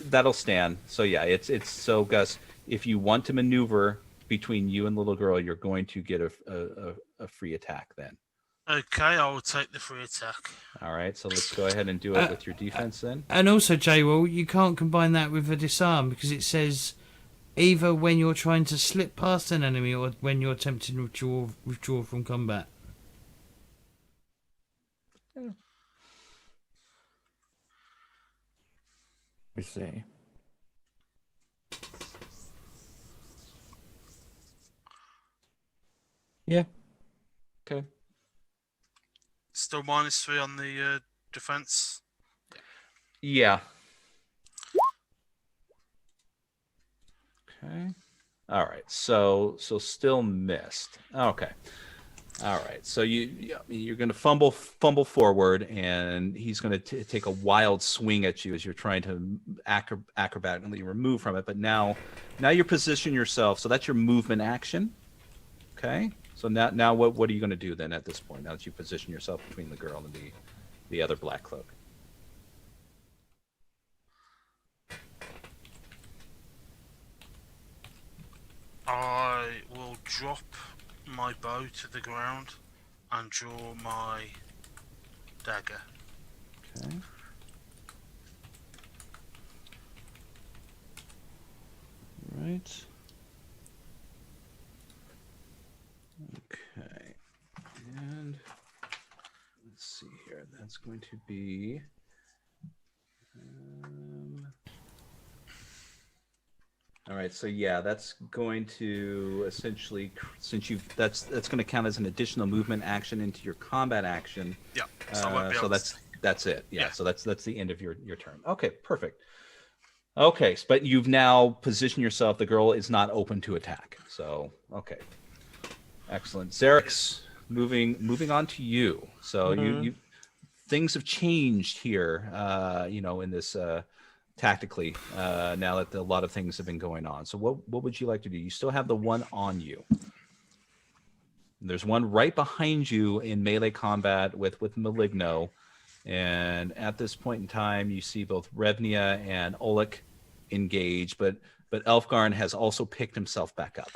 that'll stand. So yeah, it's so Gus, if you want to maneuver between you and the little girl, you're going to get a free attack then. Okay, I will take the free attack. All right, so let's go ahead and do it with your defense then. And also, J-Will, you can't combine that with a disarm because it says either when you're trying to slip past an enemy or when you're attempting to withdraw from combat. We see. Yeah. Okay. Still -3 on the defense. Yeah. Okay. All right. So still missed. Okay. All right. So you're going to fumble forward, and he's going to take a wild swing at you as you're trying to acrobatically remove from it. But now you position yourself. So that's your movement action. Okay. So now what are you going to do then at this point? Now that you position yourself between the girl and the other Black Cloak. I will drop my bow to the ground and draw my dagger. Okay. Right. Okay. And let's see here. That's going to be all right, so yeah, that's going to essentially, that's going to count as an additional movement action into your combat action. Yeah. So, I won't be able that's it. Yeah. Yeah. So that's the end of your turn. Okay, perfect. Okay, but you've now positioned yourself. The girl is not open to attack. So okay, excellent. Cerex, moving on to you. So you things have changed here. In this. Tactically, now that a lot of things have been going on. So what would you like to do? You still have the one on you. There's one right behind you in melee combat with Maligno. And at this point in time, you see both Revnia and Oleg engage, but Elfgarn has also picked himself back up.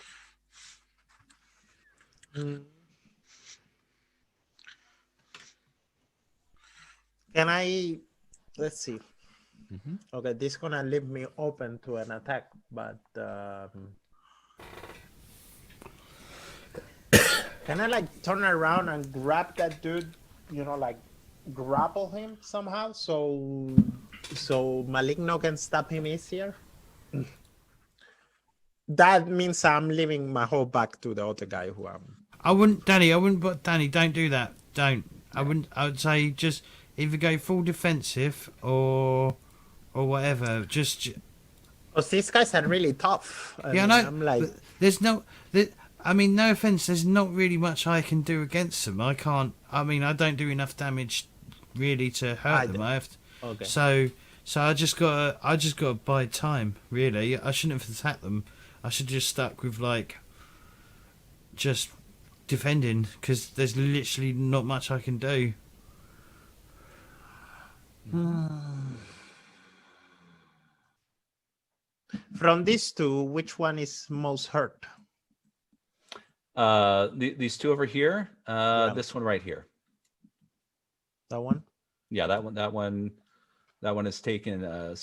Can I... Let's see. Okay, this is gonna leave me open to an attack, but can I like turn around and grab that dude? Like grapple him somehow, so Maligno can stop him easier. That means I'm leaving my whole back to the other guy who I'm. I wouldn't, Danny, don't do that. Don't. I would say just either go full defensive or whatever. Just. Because these guys are really tough. Yeah, no. I'm like, no offense. There's not really much I can do against them. I can't. I don't do enough damage really to hurt them. I have to, okay. So So I just gotta buy time. Really, I shouldn't have attacked them. I should just stuck with like just defending because there's literally not much I can do. From these two, which one is most hurt? These two over here. This one right here. That one? Yeah, that one has taken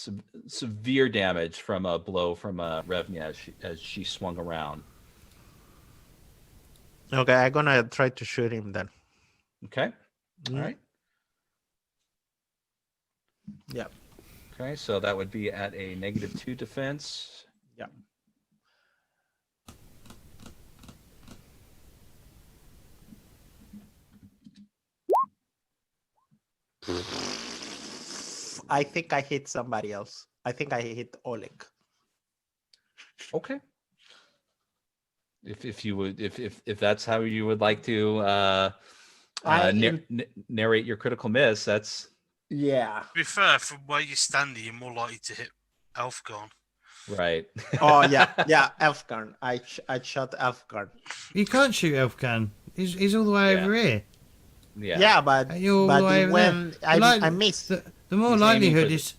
severe damage from a blow from Revnia as she swung around. Okay, I'm gonna try to shoot him then. Okay. All right. Yeah. Okay, so that would be at a -2 defense. Yeah. I think I hit somebody else. I think I hit Oleg. Okay. If you would, if that's how you would like to narrate your critical miss, that's Yeah. To be fair, from where you're standing, you're more likely to hit Elfgarn. right. Oh yeah, yeah. Elfgarn. I shot Elfgarn. You can't shoot Elfcan. He's all the way Yeah. over here. Yeah. Yeah, but You're all the way over when there. I missed. The more He's aiming for likelihood the- is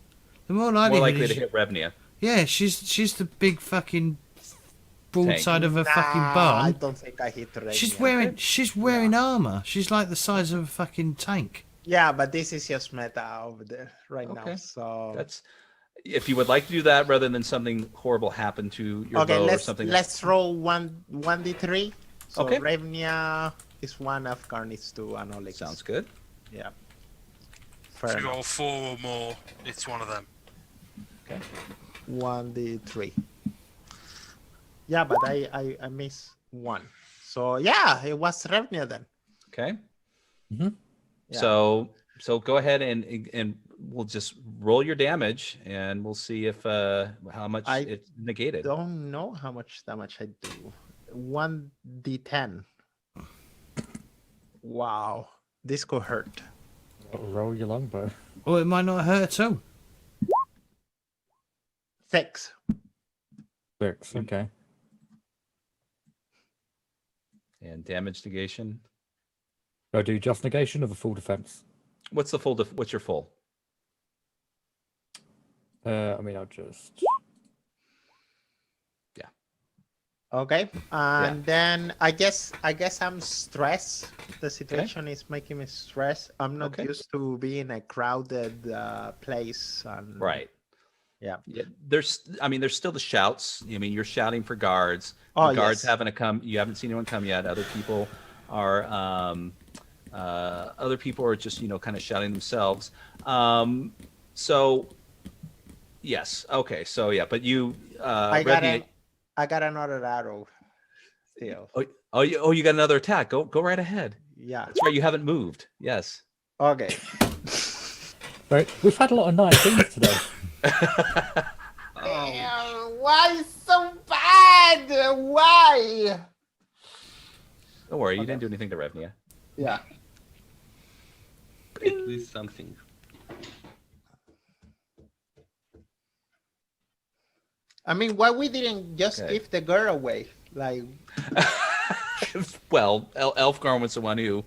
the more More likelihood likely is to hit Revnia. yeah. She's the big fucking broadside Tank. of a fucking I barn. don't think I hit Revnia. She's wearing armor. She's like the size of a fucking tank. Yeah, but this is just meta over there right now. Okay. So That's if you would like to do that rather than something horrible happen to your okay, bow or let's something. roll 1d3. So Okay. Revnia is 1, Elfgarn is 2, and Oleg. Sounds good. Yeah. If Fair you enough. roll 4 or more, it's one of them. Okay. 1d3. Yeah, but I missed 1. So yeah, it was Revnia then. Okay. Mhm. Yeah. So go ahead and we'll just roll your damage and we'll see if how much I it's negated. Don't know how much damage I do. 1d10. Wow, this could hurt. Roll your longbow. Or it might not hurt at all. 6. 6. Okay. And damage negation. Do I do just negation of a full defense? What's the full? What's your full? I mean, I'll just. Okay, and then I guess I'm stressed. The situation is making me stressed. I'm not Okay. used to being in a crowded place. And Right. Yeah. There's still the shouts. I mean, you're shouting for guards. Oh, The guards yes. haven't come. You haven't seen anyone come yet. Other people are just kind of shouting themselves. So yes. Okay. So yeah, but you I got another arrow. Still. you got another attack. Go right ahead. Yeah. That's right. You haven't moved. Yes. Okay. Right. We've had a lot of 19s today. Why so bad? Why? Don't worry. You didn't do anything to Revnia. Yeah. At least something. I mean, why we didn't just Okay. give the girl away? Like, Well, Elfgarn was the one who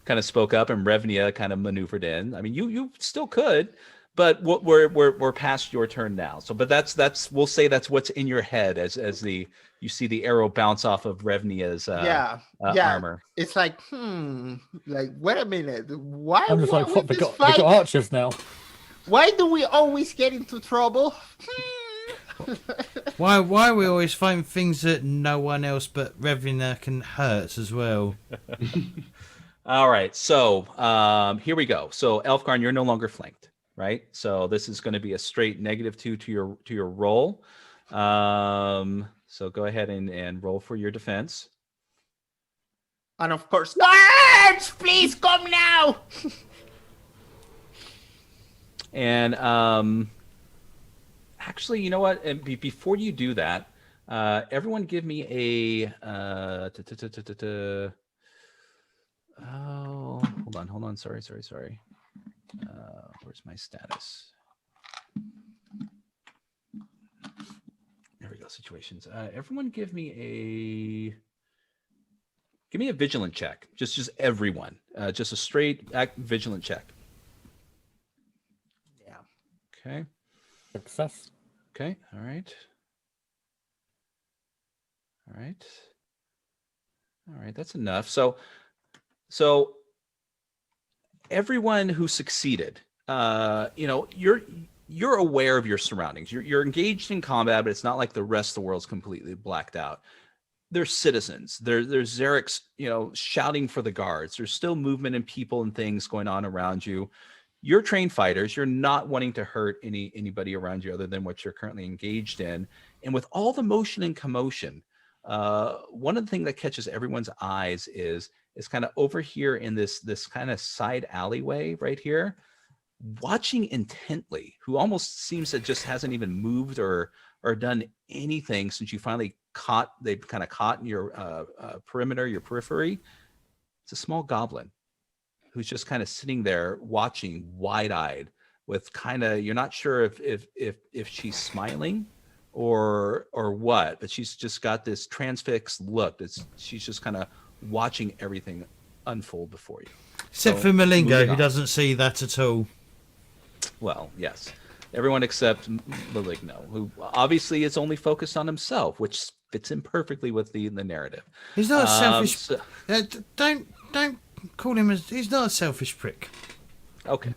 kind of spoke up, and Revnia kind of maneuvered in. I mean, you still could, but we're past your turn now. So, but that's we'll say that's what's in your head as you see the arrow bounce off of Revnia's armor. it's like, like, wait a minute. Why? I'm just why like, we what? They this got fight? archers now. Why do we always get into trouble? Why we always find things that no one else but Revina can hurt as well? All right, so here we go. So Elfgarn, you're no longer flanked, right? So this is going to be a straight -2 to your roll. So go ahead and roll for your defense. And of course, guards, please come now. And actually, you know what? And before you do that, everyone give me a oh, hold on. Sorry. Where's my status? situations. Everyone, give me a vigilant check. Just everyone. Just a straight vigilant check. Yeah. Okay. Success. Okay. All right. That's enough. So everyone who succeeded, you're aware of your surroundings. You're engaged in combat, but it's not like the rest of the world's completely blacked out. There's citizens. There's Cerex, shouting for the guards. There's still movement and people and things going on around you. You're trained fighters. You're not wanting to hurt anybody around you other than what you're currently engaged in. And with all the motion and commotion, one of the things that catches everyone's eyes is kind of over here in this kind of side alleyway right here, watching intently, who almost seems to just hasn't even moved or done anything since you finally they've kind of caught in your perimeter, your periphery. It's a small goblin who's just kind of sitting there watching wide-eyed with kind of, you're not sure if she's smiling or what, but she's just got this transfixed look. She's just kind of watching everything unfold before you. Except for Malingo, who doesn't see that at all. Well, yes. Everyone except Maligno, who obviously is only focused on himself, which fits in perfectly with the narrative. He's not a selfish... don't call him as... He's not a selfish prick. Okay.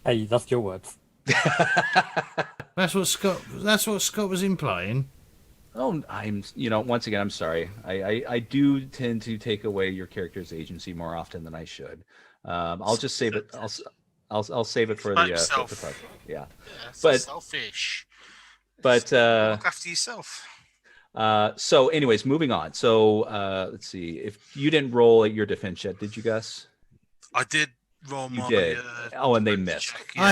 Hey, that's your words. That's what Scott was implying. Oh, once again, I'm sorry. I do tend to take away your character's agency more often than I should. I'll just save it. I'll save it for the project. Yeah. But selfish. But look after yourself. So, anyways, moving on. So, let's see. If you didn't roll at your defense yet, did you, Gus? I did roll my. You did. And they missed. Check, yeah.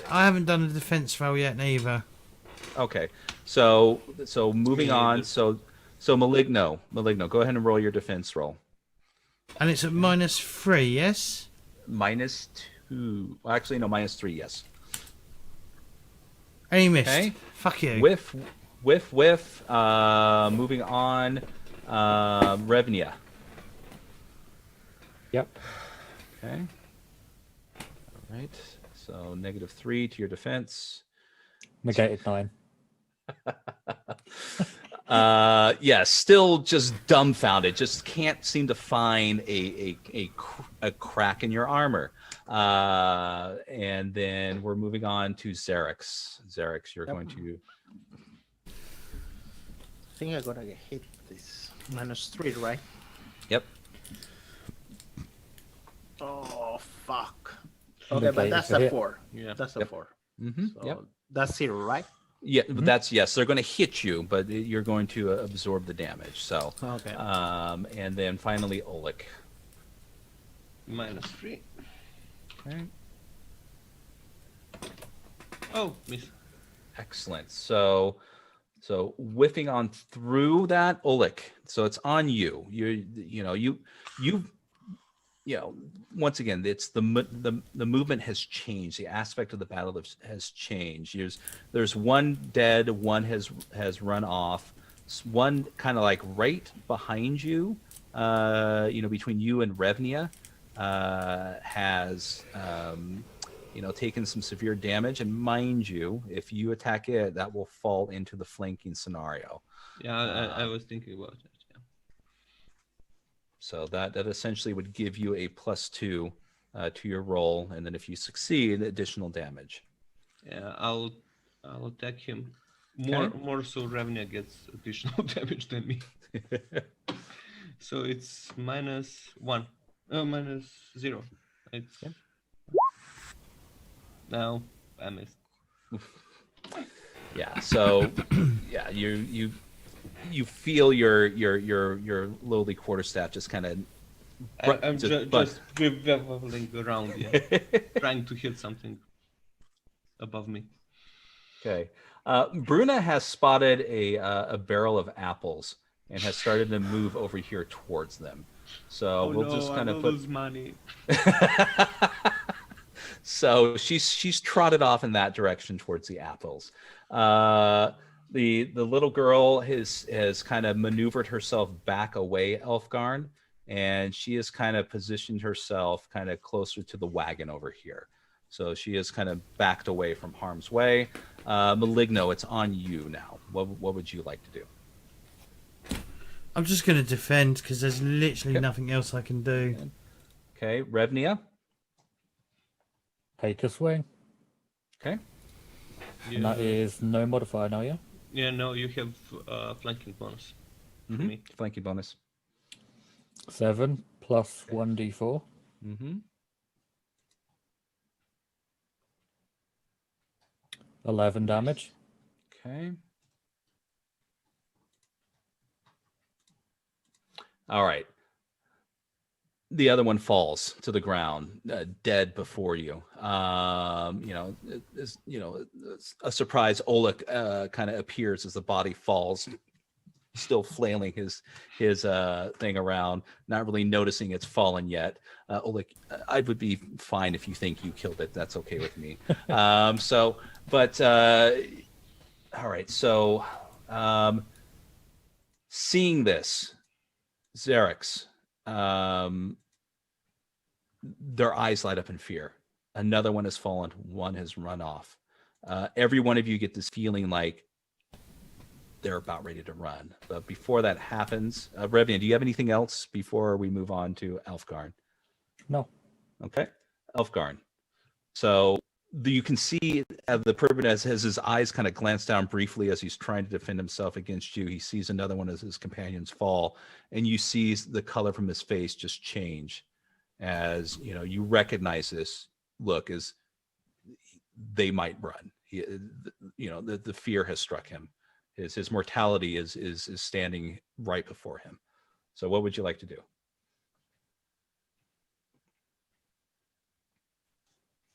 I haven't done a defense roll yet neither. Okay. So moving on. So Maligno, go ahead and roll your defense roll. And it's at -3, yes? -2. Well, actually, no, -3, yes. And he missed. Okay. Fuck you. Whiff. Moving on. Revnia. Yep. Okay. All right. So -3 to your defense. Negated 9. Yeah, still just dumbfounded. Just can't seem to find a crack in your armor. And then we're moving on to Cerex. Cerex, you're going to. I think I'm gonna get hit this -3, right? Yep. Oh fuck. Okay, but that's a 4. Yeah, that's a 4. Mm-hmm. So Yep. that's 0, right? Yeah, that's yes. They're going to hit you, but you're going to absorb the damage. So, Okay. And then finally, Oleg. -3. Okay. Oh, miss. Excellent. So whiffing on through that, Oleg. So it's on you. Once again, it's the movement has changed. The aspect of the battle has changed. There's one dead, one has run off. One kind of like right behind you, between you and Revnia, has taken some severe damage. And mind you, if you attack it, that will fall into the flanking scenario. Yeah, I was thinking about it. Yeah. So that essentially would give you a +2 to your roll, and then if you succeed, additional damage. Yeah, I'll attack him. Okay. More so Revnia gets additional damage than me. So it's -1. Oh, -0. It's now I missed. Yeah. So yeah, you feel your lowly quarterstaff just kind of. I'm just reveling around, yeah, trying to hit something above me. Okay. Bruna has spotted a barrel of apples and has started to move over here towards them. So we'll just kind of put lose money. So she's trotted off in that direction towards the apples. The little girl has kind of maneuvered herself back away, Elfgarn, and she has kind of positioned herself kind of closer to the wagon over here. So she is kind of backed away from harm's way. Maligno, it's on you now. What would you like to do? I'm just going to defend because there's literally nothing else I can do. Okay, Revnia. Take a swing. Okay. And that is no modifier now, yeah? Yeah, no, you have flanking bonus. Mm-hmm. Me. Flanking bonus. 7 plus 1d4. Mm-hmm. 11 damage. Okay. All right. The other one falls to the ground, dead before you. A surprise Oleg kind of appears as the body falls, still flailing his thing around, not really noticing it's fallen yet. Oleg, I would be fine if you think you killed it. That's okay with me. All right. So, seeing this, Cerex, their eyes light up in fear. Another one has fallen. One has run off. Every one of you get this feeling like they're about ready to run. But before that happens, Revnia, do you have anything else before we move on to Elfgarn? No. Okay. Elfgarn. So you can see the Privet has his eyes kind of glance down briefly as he's trying to defend himself against you. He sees another one of his companions fall, and you see the color from his face just change as you recognize this look as they might run. The fear has struck him. His mortality is standing right before him. So what would you like to do?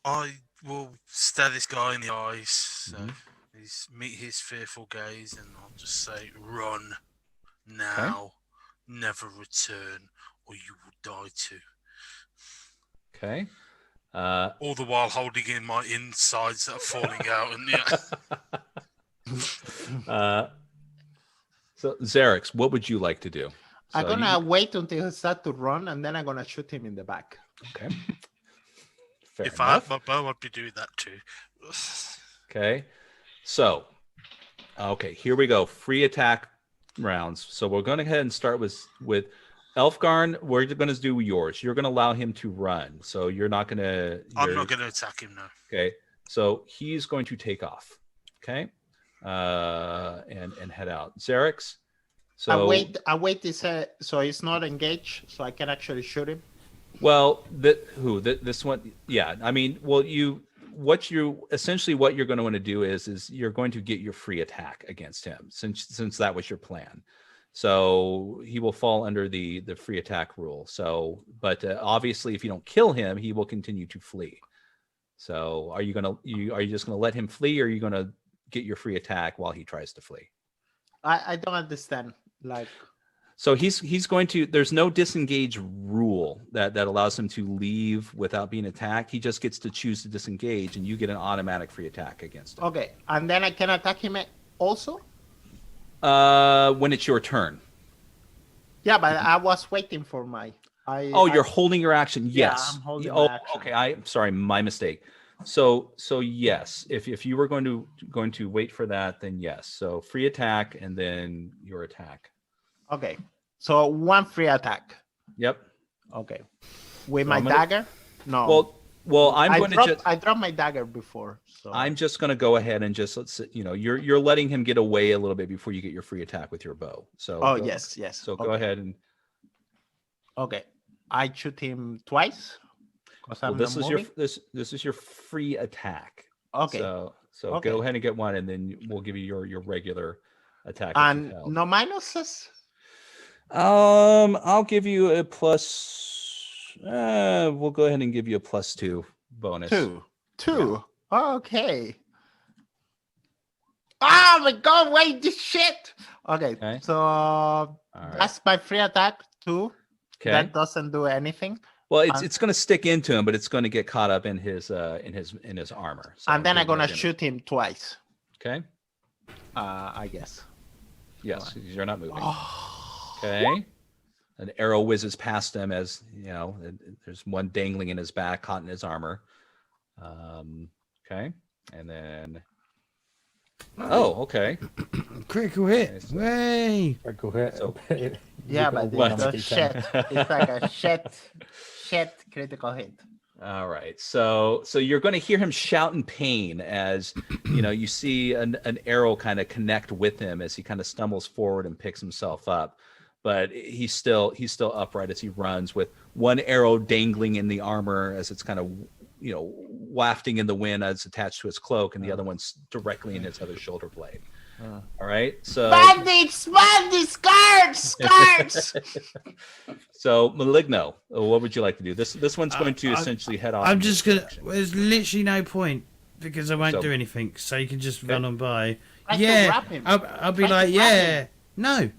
I will stare this guy in the eyes, so meet his fearful gaze, and I'll just say, "Run now, never return, or you will die too." Okay. All the while holding in my insides that are falling out, and So Cerex, what would you like to do? I'm gonna wait until he starts to run, and then I'm gonna shoot him in the back. Okay. Fair if enough. I had my bow, I'd be doing that too. Okay. So, here we go. Free attack rounds. So we're going to go ahead and start with Elfgarn. We're going to do yours. You're going to allow him to run. So you're not going to. I'm not going to attack him now. Okay. So he's going to take off. Okay. And head out. Cerex. So I wait. So he's not engaged, so I can actually shoot him. Well, this one? Yeah. I mean, well, what you're going to want to do is you're going to get your free attack against him since that was your plan. So he will fall under the free attack rule. So, but obviously, if you don't kill him, he will continue to flee. So, are you just gonna let him flee, or are you gonna get your free attack while he tries to flee? I don't understand. So he's going to. There's no disengage rule that allows him to leave without being attacked. He just gets to choose to disengage, and you get an automatic free attack against him. Okay, and then I can attack him also. When it's your turn. Yeah, but I was waiting for my. You're holding your action. Yes. Yeah, I'm holding my action. Okay. I'm sorry, my mistake. So yes, if you were going to wait for that, then yes. So free attack and then your attack. Okay. So one free attack. Yep. Okay. With my dagger? No. Well, I dropped my dagger before. So I'm just going to go ahead and just you're letting him get away a little bit before you get your free attack with your bow. So yes. So go ahead and. Okay. I shoot him twice. This is your free attack. Okay. So go ahead and get one, and then we'll give you your regular attack. And no minuses. I'll give you a plus. We'll go ahead and give you a +2 bonus. Two. Yeah. Okay. Oh my God! Wait, this shit. Okay. So that's my free attack too. Okay. That doesn't do anything. Well, it's going to stick into him, but it's going to get caught up in his armor. So and then I'm gonna shoot him twice. Okay. I guess. Yes, you're not moving. Okay. An arrow whizzes past him as, there's one dangling in his back, caught in his armor. Okay. And then... Oh, okay. Critical hit. Okay, so- Way. Critical hit. So- Yeah, but What? it's a shit. It's like a shit critical hit. All right. So you're going to hear him shout in pain as, you see an arrow kind of connect with him as he kind of stumbles forward and picks himself up. But he's still upright as he runs with one arrow dangling in the armor as it's kind of, wafting in the wind as attached to his cloak, and the other one's directly in his other shoulder blade. All right. So Bandits, guards. So Maligno, what would you like to do? This one's going to essentially head off. I'm just gonna. There's literally no point because I won't So- do anything. So you can just run on by. Try to Yeah, grab him. I'll be Try to like, grab yeah, no.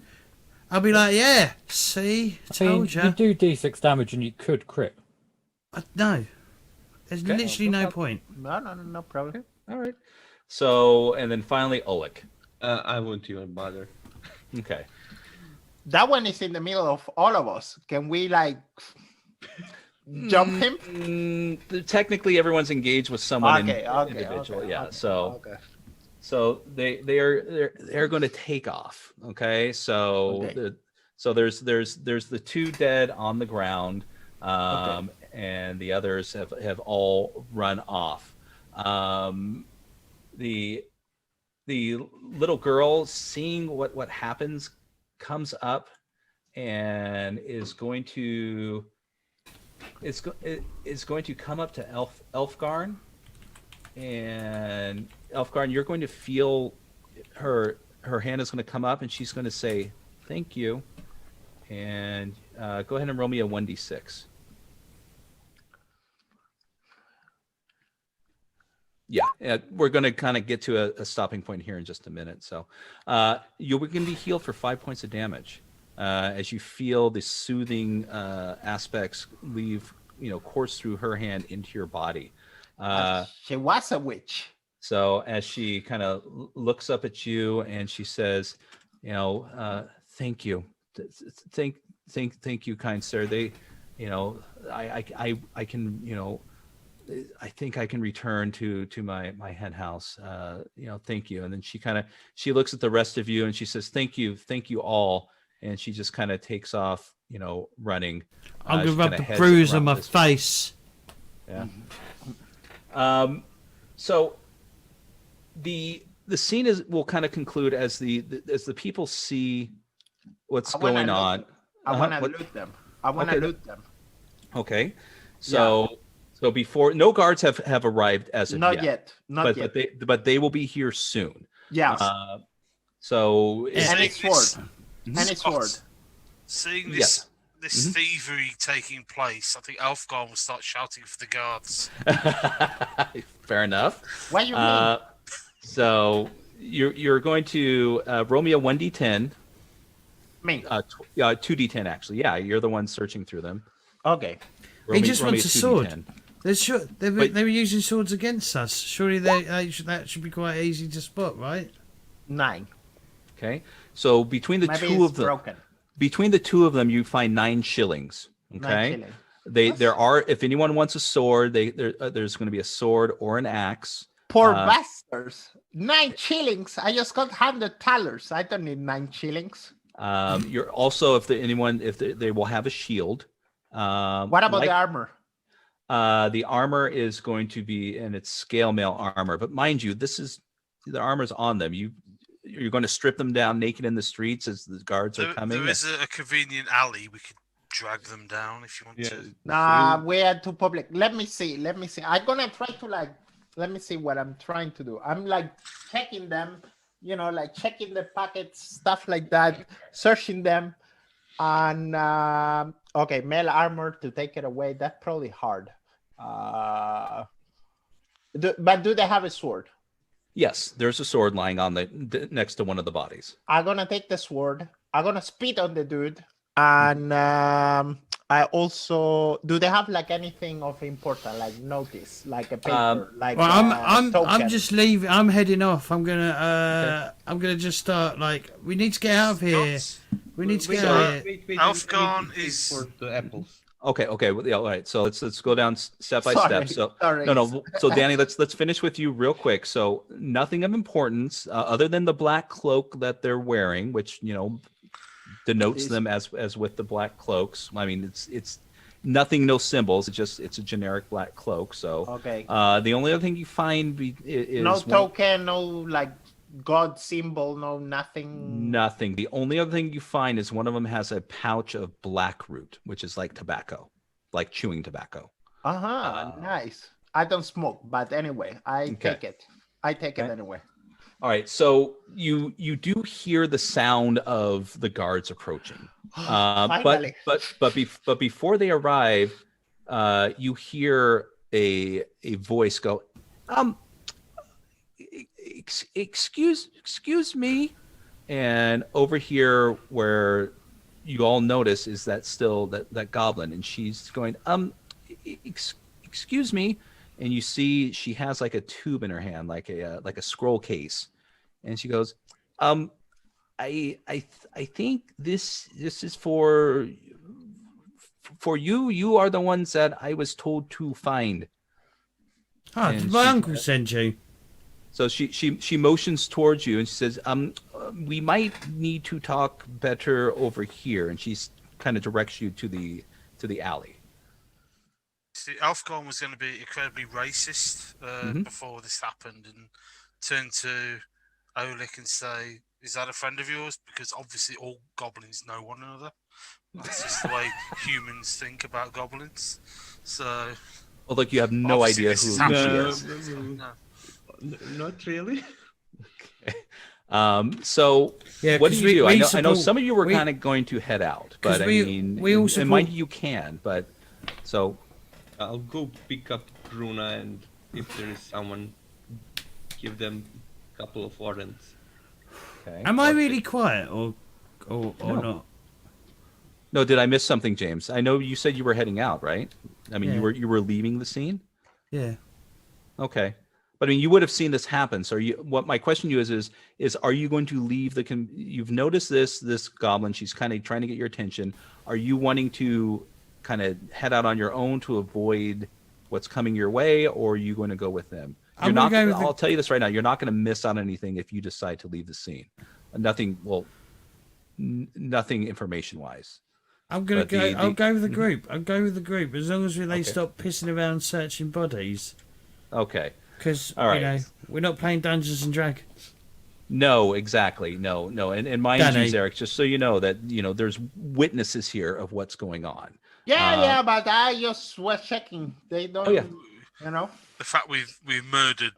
I'll be like, yeah. See, I mean, told you you. do D6 damage and you could crit. No, there's literally no point. No problem. All right. So and then finally Oleg. I won't even bother. Okay. That one is in the middle of all of us. Can we jump him? Technically, everyone's engaged with someone individual. Okay, Yeah. okay, So okay. so they're going to take off. Okay. So Okay. there's the two dead on the ground, Okay. and the others have all run off. The little girl, seeing what happens, comes up and is going to come up to Elfgarn, and Elfgarn, you're going to feel her hand is going to come up and she's going to say thank you, and go ahead and roll me a 1d6. Yeah, we're going to kind of get to a stopping point here in just a minute. So you're going to be healed for 5 points of damage as you feel the soothing aspects course through her hand into your body. She was a witch. So as she kind of looks up at you and she says, thank you. Thank you, kind sir. I can, I think I can return to my hen house. Thank you. And then she looks at the rest of you and she says, thank you all. And she just kind of takes off, running. I'm She gonna rub kinda the heads bruise on around my this- face. Yeah. So the scene will kind of conclude as the people see what's going on. I want to What- loot them. I want to Okay. loot them. Okay. So before, no guards have arrived as of Not yet. Not yet. but they will be here soon. Yes. So And it's sword. Mhm. And it's sword. Seeing Yes. this thievery taking place, I think Elfgar will start shouting for the guards. fair enough. What do you mean? So you're going to roll me a 1d10. Me. 2d10 actually. Yeah, you're the one searching through them. Okay. Roll He just roll wants a a sword. 2d10. They were using swords against us. Surely that should be quite easy to spot, right? 9. Okay. So between the Maybe two it's of them, broken. you find 9 shillings. 9 Okay. shillings. There are, if anyone wants a sword, there's going to be a sword or an axe. Poor bastards. 9 shillings. I just got 100 thalers. I don't need 9 shillings. You're also, if they will have a shield. What about the armor? The armor is going to be in its scale mail armor, but mind you, the armor's on them. You're going to strip them down naked in the streets as the guards are coming. There is a convenient alley we could drag them down if you want to. Nah, we are too public. Let me see. I'm gonna try to let me see what I'm trying to do. I'm checking them, checking the packets, stuff like that, searching them. And okay, mail armor to take it away. That's probably hard. But do they have a sword? Yes, there's a sword lying on next to one of the bodies. I'm gonna take the sword. I'm gonna spit on the dude, and I also do they have like anything of important, like notice, like a paper, like Well, I'm token? just leaving. I'm heading off. I'm gonna just start. Like, we need to get out of here. We need to get out of here. Wait, Alfgon I need to is- for the apples. Okay. Well, yeah, all right. So let's go down step by Sorry, step. So sorry. no. So Danny, let's finish with you real quick. So nothing of importance other than the black cloak that they're wearing, which denotes them as with the black cloaks. I mean, it's nothing, no symbols. It's a generic black cloak. So Okay. the only other thing you find is No token, no like god symbol, no nothing. nothing. The only other thing you find is one of them has a pouch of black root, which is like tobacco, like chewing tobacco. Nice. I don't smoke, but anyway, I take it. I take it anyway. All right, so you do hear the sound of the guards approaching, Finally. but before they arrive, you hear a voice go, excuse me, and over here where you all notice is that goblin, and she's going, excuse me. And you see she has like a tube in her hand, like a scroll case, and she goes, I think this is for you. You are the ones that I was told to find. Ah, did my uncle send you? So she motions towards you and she says, we might need to talk better over here, and she kind of directs you to the alley. See, Alfgon was going to be incredibly racist before this happened, and turn to Oleg and say, "Is that a friend of yours?" Because obviously all goblins know one another. That's just the way humans think about goblins. So, well, look, you have no idea who this is she happening. is. No. Not really. So Yeah, what do 'cause you do? I know support- some of you were we- kind of going to head out, but 'cause I we- mean, we all and mind support- you can, but so. I'll go pick up Bruna, and if there is someone, give them a couple of warrants. Okay. Am I really quiet or not? No, did I miss something, James? I know you said you were heading out, right? I mean, Yeah. you were leaving the scene. Yeah. Okay, but I mean, you would have seen this happen. So, what my question to you is are you going to leave you've noticed this goblin? She's kind of trying to get your attention. Are you wanting to kind of head out on your own to avoid what's coming your way, or are you going to go with them? You're not. I'll tell you this right now. You're not going to miss out on anything if you decide to leave the scene. Nothing. Well, nothing information-wise. I'm gonna But go. I'll go with the Mhm. group. I'll go with the group as long as they Okay. stop pissing around searching bodies. Okay. Because All right. we're not playing Dungeons and Dragons. No, exactly. No. And mind Danny. you, Cerex, just so you know that there's witnesses here of what's going on. Yeah, but I just was checking. They don't. Oh, yeah. You know. The fact we've murdered,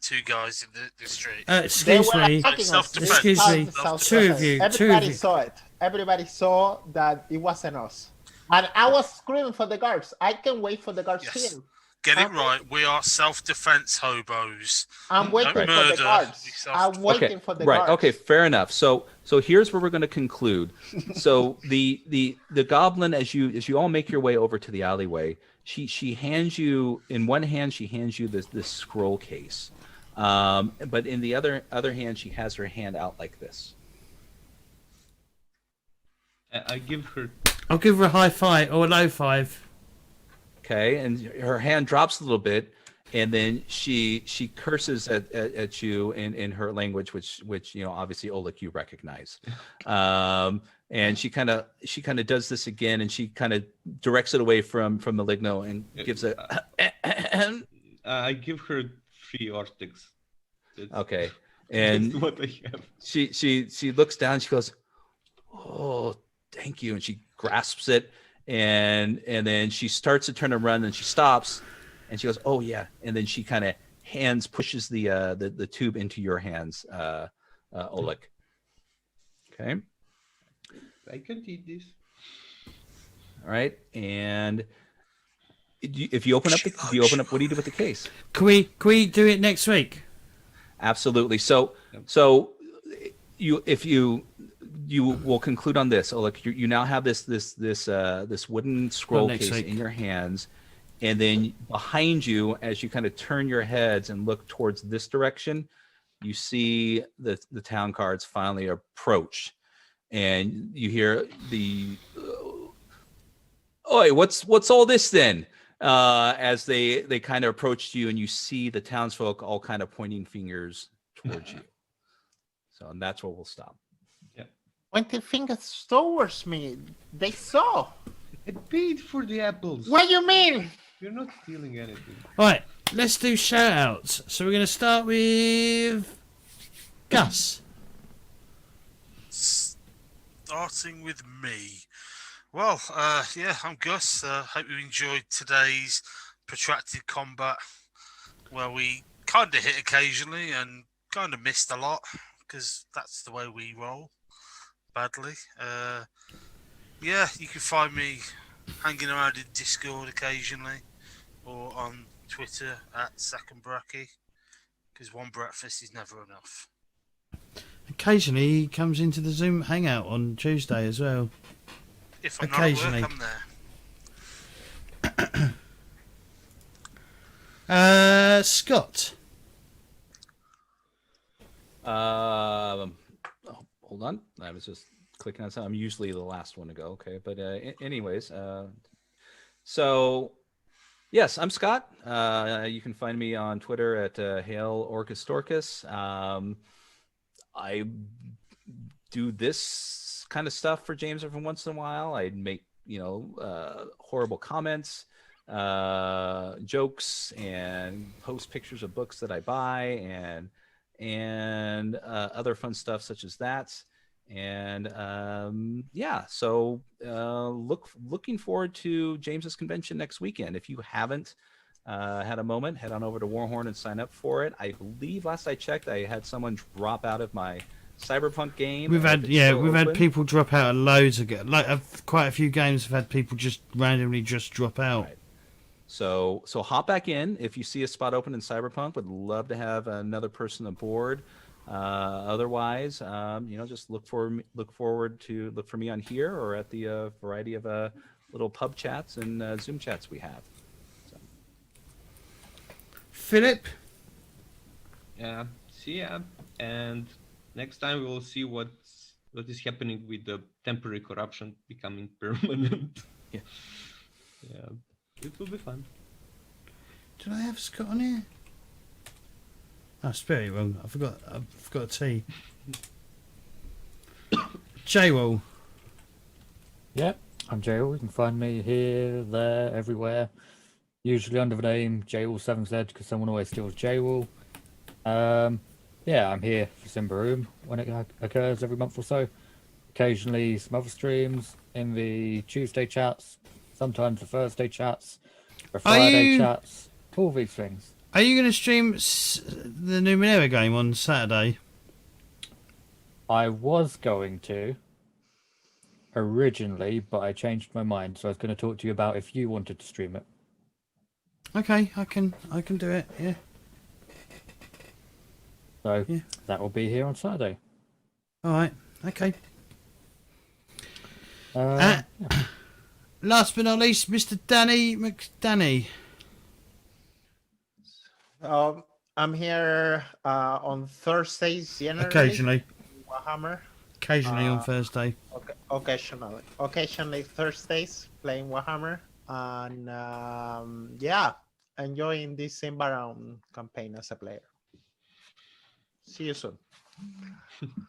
two guys in the street. Excuse They were me. attacking us. Self-defense. Excuse me. Self-defense. Two of you. Everybody saw it. Everybody saw that it wasn't us. And I was screaming for the guards. I can wait for the guards Yes. here. Get it right. We are self-defense hobos. I'm waiting for the murder. guards. I'm waiting for the guards. Okay, fair enough. So here's where we're going to conclude. So the goblin, as you all make your way over to the alleyway, she hands you, in one hand she hands you this scroll case, but in the other hand she has her hand out like this. I give her. I'll give her a high five or a low five. Okay, and her hand drops a little bit, and then she curses at you in her language, which obviously Oleg you recognize, and she kind of does this again, and she kind of directs it away from Maligno and gives a. I give her 3 ortigs. Okay, and That's what I have. she looks down, she goes, "Oh, thank you," and she grasps it. And then she starts to turn and run, and she stops, and she goes, "Oh yeah!" And then she kind of pushes the tube into your hands, Oleg. Okay. I can eat this. All right. And if you open up, what do you do with the case? Can we do it next week? Absolutely. So if you you will conclude on this. Oh, look, you now have this wooden scroll next case week. in your hands, and then behind you, as you kind of turn your heads and look towards this direction, you see the town cards finally approach, and you hear the "Oi, what's all this then?" As they kind of approached you, and you see the townsfolk all kind of pointing fingers towards you. So, and that's where we'll stop. Pointing fingers towards me. They saw. I paid for the apples. What do you mean? You're not stealing anything. All right, let's do shout outs. So we're going to start with Gus. Starting with me. Well, yeah, I'm Gus. Hope you enjoyed today's protracted combat, where we kind of hit occasionally and kind of missed a lot, because that's the way we roll. Badly. Yeah, you can find me hanging around in Discord occasionally, or on Twitter at @SecondBracky, because one breakfast is never enough. Occasionally, he comes into the Zoom hangout on Tuesday as well. If I'm Occasionally. not at work, I'm there. Scott. Hold on, I was just clicking on something. I'm usually the last one to go. Okay, but anyways, so yes, I'm Scott. You can find me on Twitter at Hail Orcus Dorcas. I do this kind of stuff for James every once in a while. I make horrible comments, jokes, and post pictures of books that I buy, and other fun stuff such as that. And so looking forward to James's convention next weekend. If you haven't had a moment, head on over to Warhorn and sign up for it. I believe last I checked, I had someone drop out of my Cyberpunk game. We've had people drop out of loads of quite a few games have had people just randomly just drop out. Right. So hop back in if you see a spot open in Cyberpunk. Would love to have another person aboard. Otherwise, just look for me on here or at the variety of little pub chats and Zoom chats we have. So. Philip. Yeah. See ya. And next time we will see what is happening with the temporary corruption becoming permanent. Yeah. Yeah. It will be fun. Did I have Scott on here? Oh, spelled it wrong. I forgot a T. J-Wall. Yep, I'm J-Wall. You can find me here, there, everywhere. Usually under the name J-Wall7Z because someone always steals J-Wall. Yeah, I'm here for Symbaroum when it occurs every month or so. Occasionally some other streams in the Tuesday chats, sometimes the Thursday chats, the Friday chats, all these things. Are you going to stream the Numenera game on Saturday? I was going to originally, but I changed my mind, so I was going to talk to you about if you wanted to stream it. Okay, I can do it. Yeah. So that will be here on Saturday. All right. Okay. Yeah. Last but not least, Mr. Danny McDanny. I'm here on Thursdays generally. Occasionally. Warhammer. Occasionally on Thursday. Occasionally Thursdays playing Warhammer, and enjoying this Symbaroum campaign as a player. See you soon.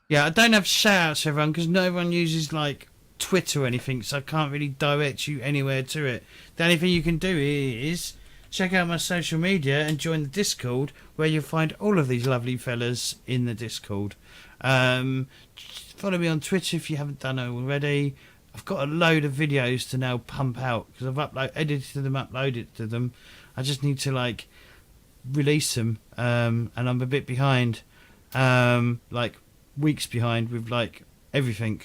Yeah, I don't have shout-outs to everyone because no one uses like Twitter or anything, so I can't really direct you anywhere to it. The only thing you can do is check out my social media and join the Discord, where you'll find all of these lovely fellas in the Discord. Follow me on Twitter if you haven't done it already. I've got a load of videos to now pump out because I've edited them, uploaded to them. I just need to release them, and I'm a bit behind, weeks behind with everything.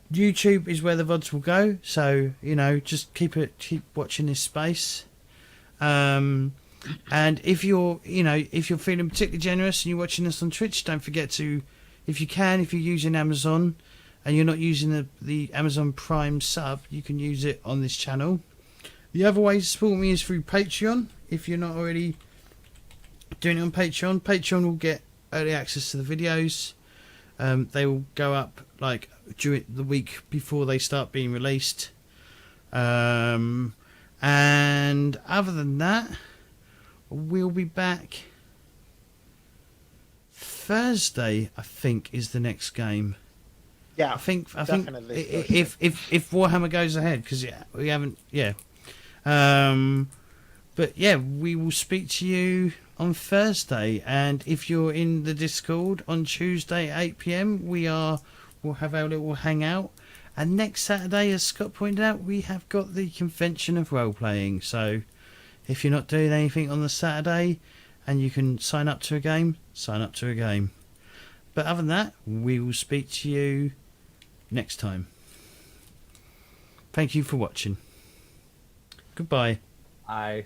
YouTube is where the VODs will go, so just keep watching this space. And if you're feeling particularly generous and you're watching this on Twitch, don't forget to if you can, if you're using Amazon and you're not using the Amazon Prime sub, you can use it on this channel. The other way to support me is through Patreon. If you're not already doing it on Patreon, Patreon will get early access to the videos. They will go up like during the week before they start being released. And other than that, we'll be back Thursday, I think, is the next game. Yeah, I think definitely if Warhammer goes ahead, because we haven't, but yeah, we will speak to you on Thursday, and if you're in the Discord on Tuesday at 8 PM, we'll have our little hangout. And next Saturday, as Scott pointed out, we have got the convention of role playing. So if you're not doing anything on the Saturday and you can sign up to a game, sign up to a game. But other than that, we will speak to you next time. Thank you for watching. Goodbye. Bye.